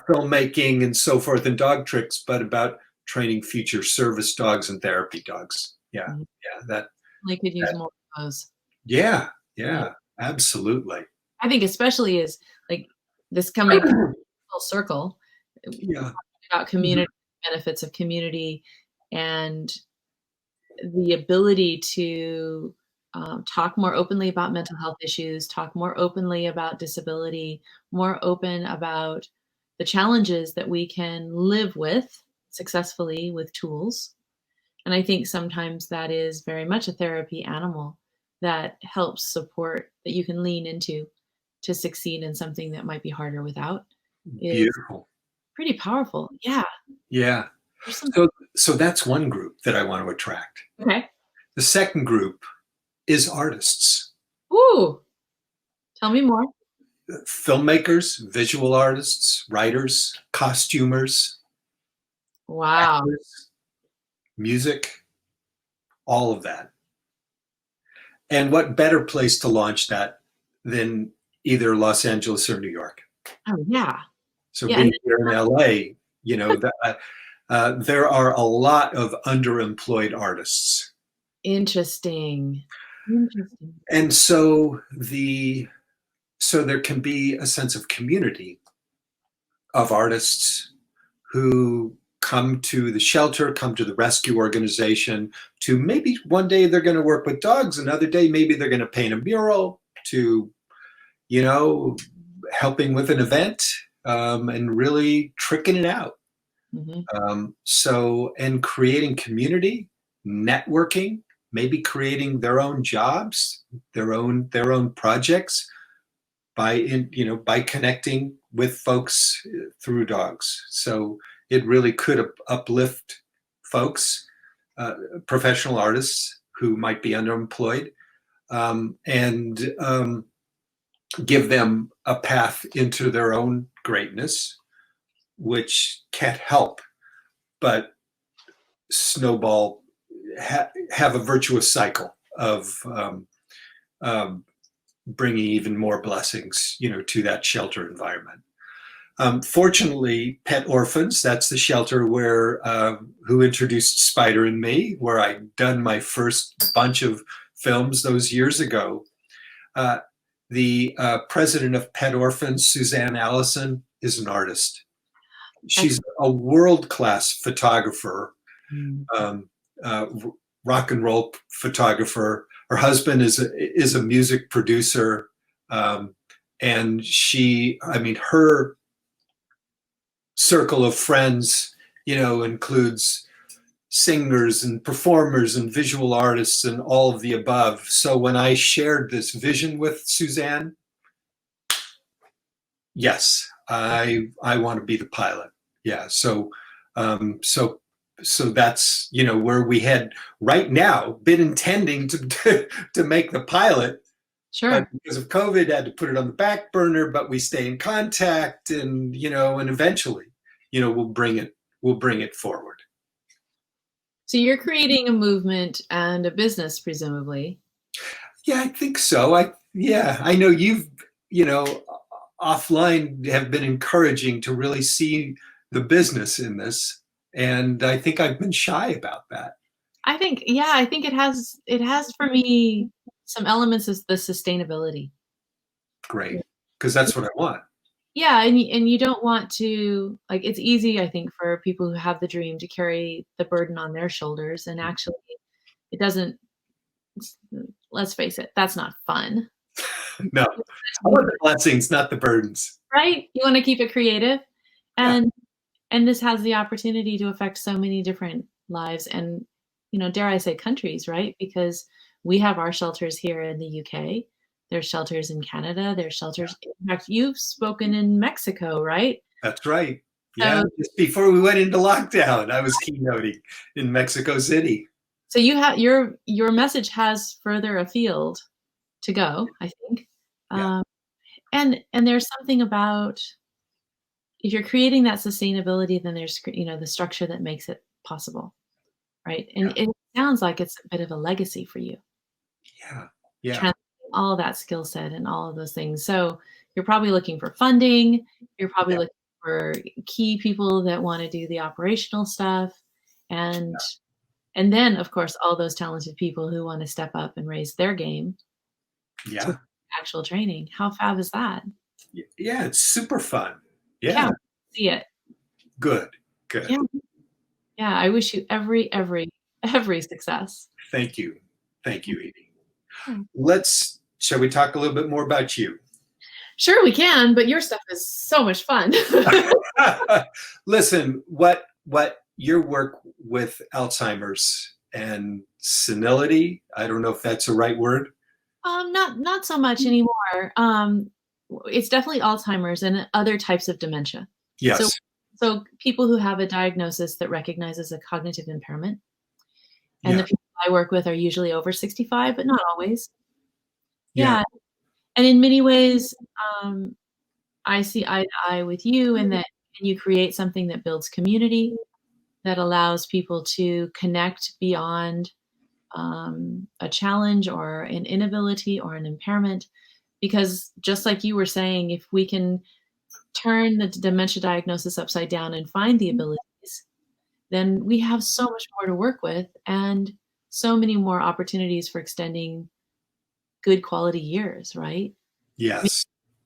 filmmaking and so forth, and dog tricks, but about training future service dogs and therapy dogs. Yeah, Mhm. that. They could use more of those. Yeah, Yeah. yeah, absolutely. I think especially is like this coming full circle Yeah. about community benefits of community and the ability to talk more openly about mental health issues, talk more openly about disability, more open about the challenges that we can live with successfully with tools. And I think sometimes that is very much a therapy animal that helps support that you can lean into to succeed in something that might be harder without is Beautiful. pretty powerful. Yeah. Yeah. There's some So that's one group that I want to attract. okay. The second group is artists, Ooh. Tell me more. filmmakers, visual artists, writers, costumers, Wow. actors, music, all of that. And what better place to launch that than either Los Angeles or New York? Oh yeah. So Yeah. being here in LA, there are a lot of underemployed artists. Interesting. Interesting. And so there can be a sense of community of artists who come to the shelter, come to the rescue organization to maybe one day they're going to work with dogs, another day maybe they're going to paint a mural, to helping with an event. and really tricking it out. And creating community, networking, maybe creating their own jobs, their own projects by connecting with folks through dogs. So it really could uplift folks, professional artists who might be underemployed, and give them a path into their own greatness, which can't help but snowball, have a virtuous cycle of bringing even more blessings, to that shelter environment. Fortunately, Pet Orphans, that's the shelter who introduced Spider and me, where I'd done my first bunch of films those years ago. The president of Pet Orphans, Suzanne Allison, is an artist. She's a world-class photographer, rock and roll photographer. Her husband is a music producer, and her circle of friends, includes singers and performers and visual artists and all of the above. So when I shared this vision with Suzanne, yes, I want to be the pilot. Yeah. So that's, where we had right now been intending to make the pilot. Sure. But because of COVID, had to put it on the back burner, but we stay in contact, and, and eventually, we'll bring it forward. So you're creating a movement and a business, presumably. Yeah, I think so. I know you've, offline have been encouraging to really see the business in this. And I think I've been shy about that. I think it has for me some elements of the sustainability. Great. Because that's what I want. Yeah. And you don't want to, it's easy, I think, for people who have the dream to carry the burden on their shoulders. And actually it doesn't, let's face it, that's not fun. No, I want the blessings, not the burdens. Right? You want to keep it creative. And this has the opportunity to affect so many different lives and, dare I say countries, right? Because we have our shelters here in the UK. There's shelters in Canada. There's shelters. In fact, you've spoken in Mexico, right? That's right. Yeah. Just before we went into lockdown, I was keynoting in Mexico City. So you have your message has further afield to go, I think. Yeah. And there's something about, if you're creating that sustainability, then there's, the structure that makes it possible. Right. And it sounds like it's a bit of a legacy for you. Yeah. Yeah. Transferring all that skill set and all of those things. So you're probably looking for funding. You're probably looking for key people that want to do the operational stuff. And then, of course, all those talented people who want to step up and raise their game. Yeah. To actual training. How fab is that? Yeah. It's super fun. Yeah. See it. Good. Yeah. I wish you every success. Thank you, Edye. Shall we talk a little bit more about you? Sure, we can, but your stuff is so much fun. Listen, what your work with Alzheimer's and senility, I don't know if that's the right word. Not so much anymore. It's definitely Alzheimer's and other types of dementia. Yes. So people who have a diagnosis that recognizes a cognitive impairment, and the people I work with are usually over 65, but not always. Yeah. And in many ways, I see eye to eye with you in that you create something that builds community, that allows people to connect beyond a challenge or an inability or an impairment. Because just like you were saying, if we can turn the dementia diagnosis upside down and find the abilities, then we have so much more to work with and so many more opportunities for extending good quality years, right? Yes. I mean,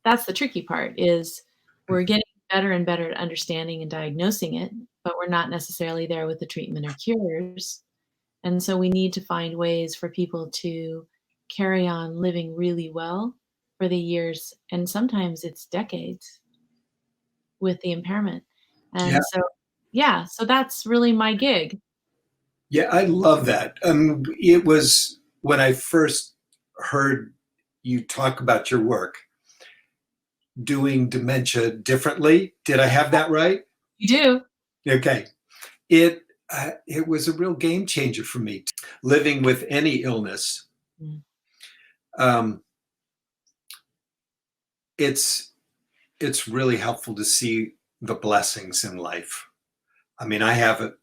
that's the tricky part, is we're getting better and better at understanding and diagnosing it, but we're not necessarily there with the treatment or cures. And so we need to find ways for people to carry on living really well for the years, and sometimes it's decades, with the impairment. Yeah. And so, yeah, so that's really my gig. Yeah, I love that. It was when I first heard you talk about your work, doing dementia differently. Did I have that right? You do. Okay. It was a real game changer for me. Living with any illness, Mm. um, it's really helpful to see the blessings in life. I mean, I have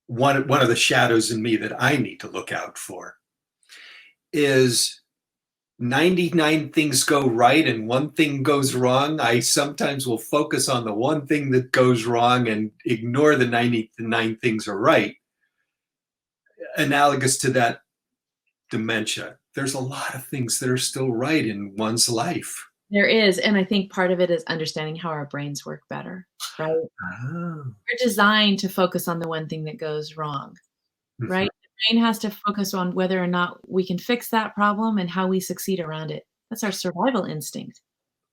one of the shadows in me that I need to look out for is 99 things go right and one thing goes wrong. I sometimes will focus on the one thing that goes wrong and ignore the 99 things are right. Analogous to that dementia, there's a lot of things that are still right in one's life. There is. And I think part of it is understanding how our brains work better, right? Oh. We're designed to focus on the one thing that goes wrong, right? The brain has to focus on whether or not we can fix that problem and how we succeed around it. That's our survival instinct.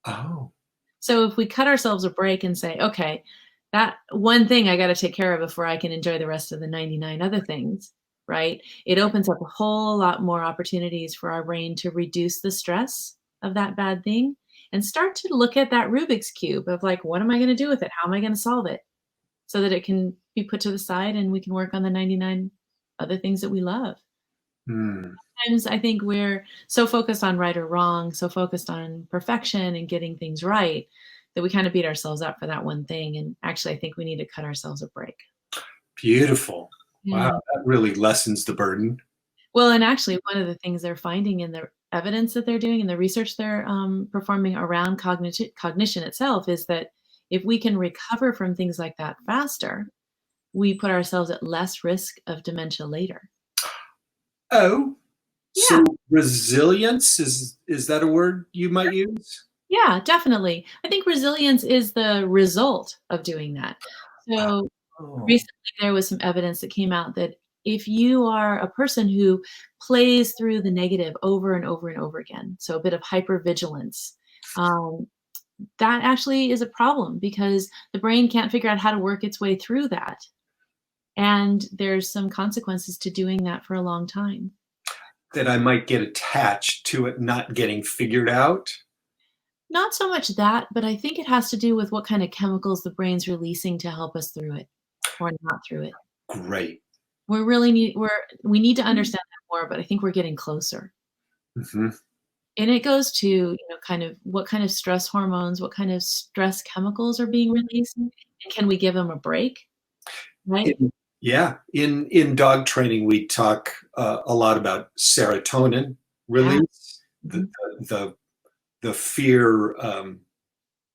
Oh. So if we cut ourselves a break and say, okay, that one thing I got to take care of before I can enjoy the rest of the 99 other things, right? It opens up a whole lot more opportunities for our brain to reduce the stress of that bad thing and start to look at that Rubik's Cube of like, what am I going to do with it? How am I going to solve it? So that it can be put to the side and we can work on the 99 other things that we love. Sometimes I think we're so focused on right or wrong, so focused on perfection and getting things right that we kind of beat ourselves up for that one thing. And actually, I think we need to cut ourselves a break. Beautiful. Yeah. Wow, that really lessens the burden. Well, and actually, one of the things they're finding in the evidence that they're doing and the research they're performing around cognition itself is that if we can recover from things like that faster, we put ourselves at less risk of dementia later. Oh, Yeah. so resilience is that a word you might use? Yeah, definitely. I think resilience is the result of doing that. So Oh. recently there was some evidence that came out that if you are a person who plays through the negative over and over and over again, so a bit of hypervigilance, that actually is a problem because the brain can't figure out how to work its way through that. And there's some consequences to doing that for a long time. That I might get attached to it not getting figured out. Not so much that, but I think it has to do with what kind of chemicals the brain's releasing to help us through it or not through it. Great. We need to understand that more, but I think we're getting closer. Mm-hmm. And it goes to, kind of what kind of stress hormones, what kind of stress chemicals are being released, and can we give them a break? Right? In dog training, we talk a lot about serotonin release, the fear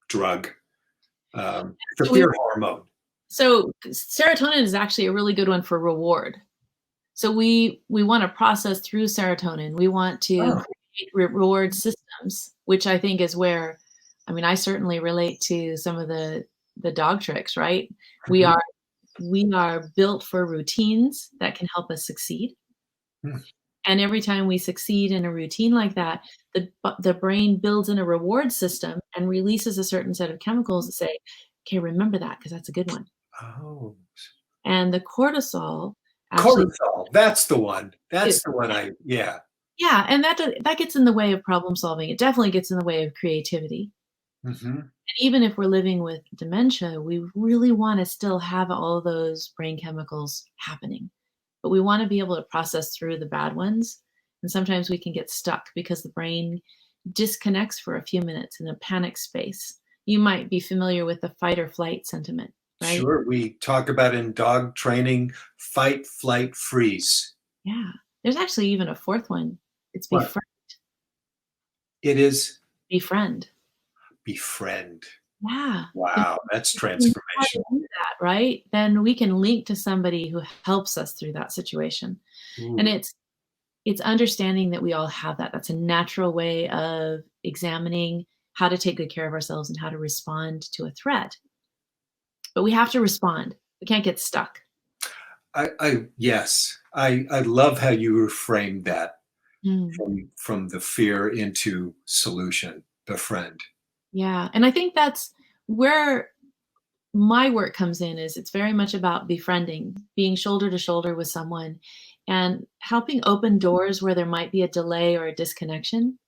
drug, the fear hormone. So serotonin is actually a really good one for reward. So we want to process through serotonin. We want to create reward systems, which I think is where, I certainly relate to some of the dog tricks, right? We are built for routines that can help us succeed. And every time we succeed in a routine like that, the brain builds in a reward system and releases a certain set of chemicals that say, okay, remember that because that's a good one. Oh. And the cortisol actually, that's the one. That's the one Yeah, and that gets in the way of problem solving. It definitely gets in the way of creativity. And even if we're living with dementia, we really want to still have all those brain chemicals happening. But we want to be able to process through the bad ones. And sometimes we can get stuck because the brain disconnects for a few minutes in a panic space. You might be familiar with the fight or flight sentiment, right? Sure. We talk about in dog training, fight, flight, freeze. Yeah. There's actually even a fourth one. It's befriend. It is? Befriend. Befriend. Yeah. Wow, that's transformational. That, right? Then we can link to somebody who helps us through that situation. Ooh. And it's understanding that we all have that. That's a natural way of examining how to take good care of ourselves and how to respond to a threat. But we have to respond. We can't get stuck. Yes. I love how you reframed that from the fear into solution, befriend. Yeah. And I think that's where my work comes in is it's very much about befriending, being shoulder to shoulder with someone and helping open doors where there might be a delay or a disconnection,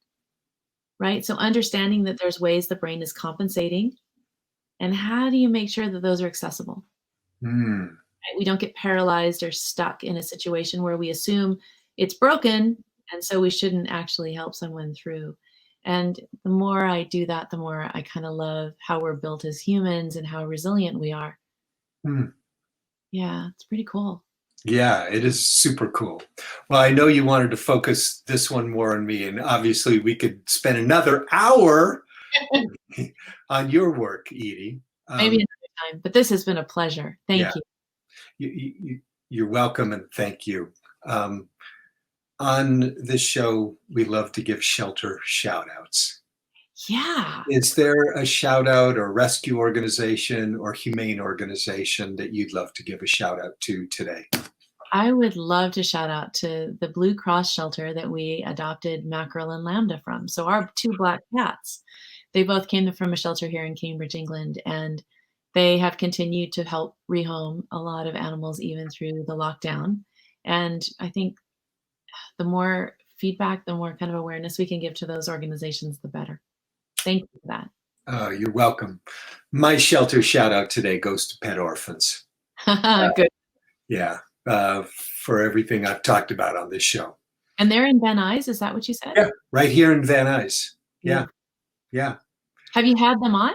right? So understanding that there's ways the brain is compensating and how do you make sure that those are accessible? Mm. Right? We don't get paralyzed or stuck in a situation where we assume it's broken and so we shouldn't actually help someone through. And the more I do that, the more I kind of love how we're built as humans and how resilient we are. Mm. Yeah, it's pretty cool. Yeah, it is super cool. Well, I know you wanted to focus this one more on me, and obviously we could spend another hour on your work, Edye. Maybe another time, but this has been a pleasure. Thank Yeah, you. you're welcome, and thank you. On this show, we love to give shelter shout outs. Yeah. Is there a shout out or rescue organization or humane organization that you'd love to give a shout out to today? I would love to shout out to the Blue Cross shelter that we adopted Mackerel and Lambda from. So our two black cats, they both came from a shelter here in Cambridge, England, and they have continued to help rehome a lot of animals even through the lockdown. And I think the more feedback, the more kind of awareness we can give to those organizations, the better. Thank you for that. You're welcome. My shelter shout out today goes to pet orphans. Good. Yeah, for everything I've talked about on this show. And they're in Van Nuys, is that what you said? Yeah, right here in Van Nuys. Yeah, yeah. Have you had them on?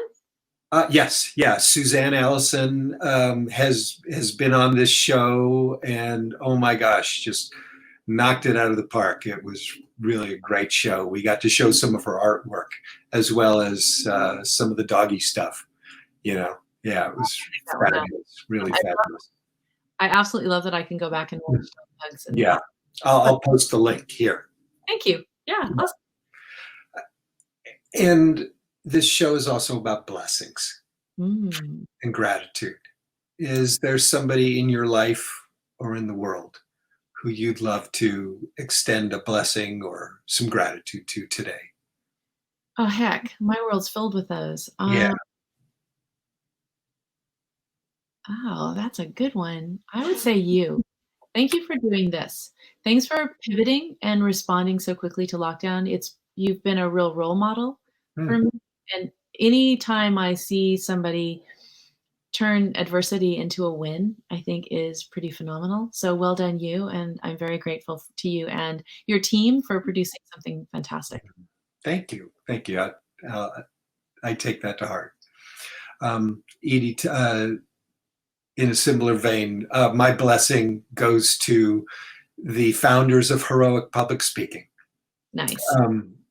Yes, yeah. Suzanne Allison has been on this show, and oh my gosh, just knocked it out of the park. It was really a great show. We got to show some of her artwork as well as some of the doggy stuff. You know, yeah, it was fabulous, really fabulous. I absolutely love that I can go back and watch HUGS. Yeah, I'll post the link here. Thank you. Yeah, awesome. And this show is also about blessings Mm. and gratitude. Is there somebody in your life or in the world who you'd love to extend a blessing or some gratitude to today? Oh, heck, my world's filled with those. Yeah. Oh, that's a good one. I would say you. Thank you for doing this. Thanks for pivoting and responding so quickly to lockdown. You've been a real role model for me. And anytime I see somebody turn adversity into a win, I think is pretty phenomenal. So well done, you. And I'm very grateful to you and your team for producing something fantastic. Thank you. Thank you. I take that to heart. Edye, in a similar vein, my blessing goes to the founders of Heroic Public Speaking. Nice.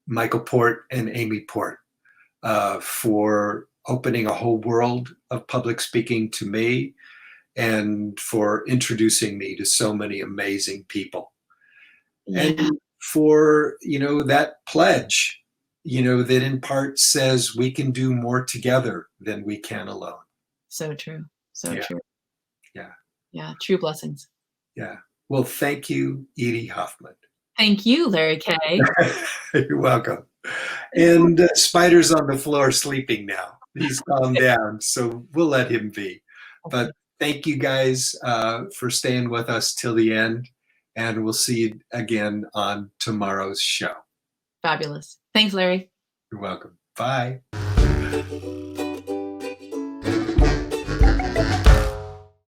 Michael Port and Amy Port, for opening a whole world of public speaking to me and for introducing me to so many amazing people. Yeah. And for, that pledge, that in part says we can do more together than we can alone. So true. So true. Yeah. Yeah. True blessings. Yeah. Well, thank you, Edye Hoffman. Thank you, Larry K. You're welcome. And Spider's on the floor sleeping now. He's calmed down, so we'll let him be. But thank you guys for staying with us till the end, and we'll see you again on tomorrow's show. Fabulous. Thanks, Larry. You're welcome. Bye.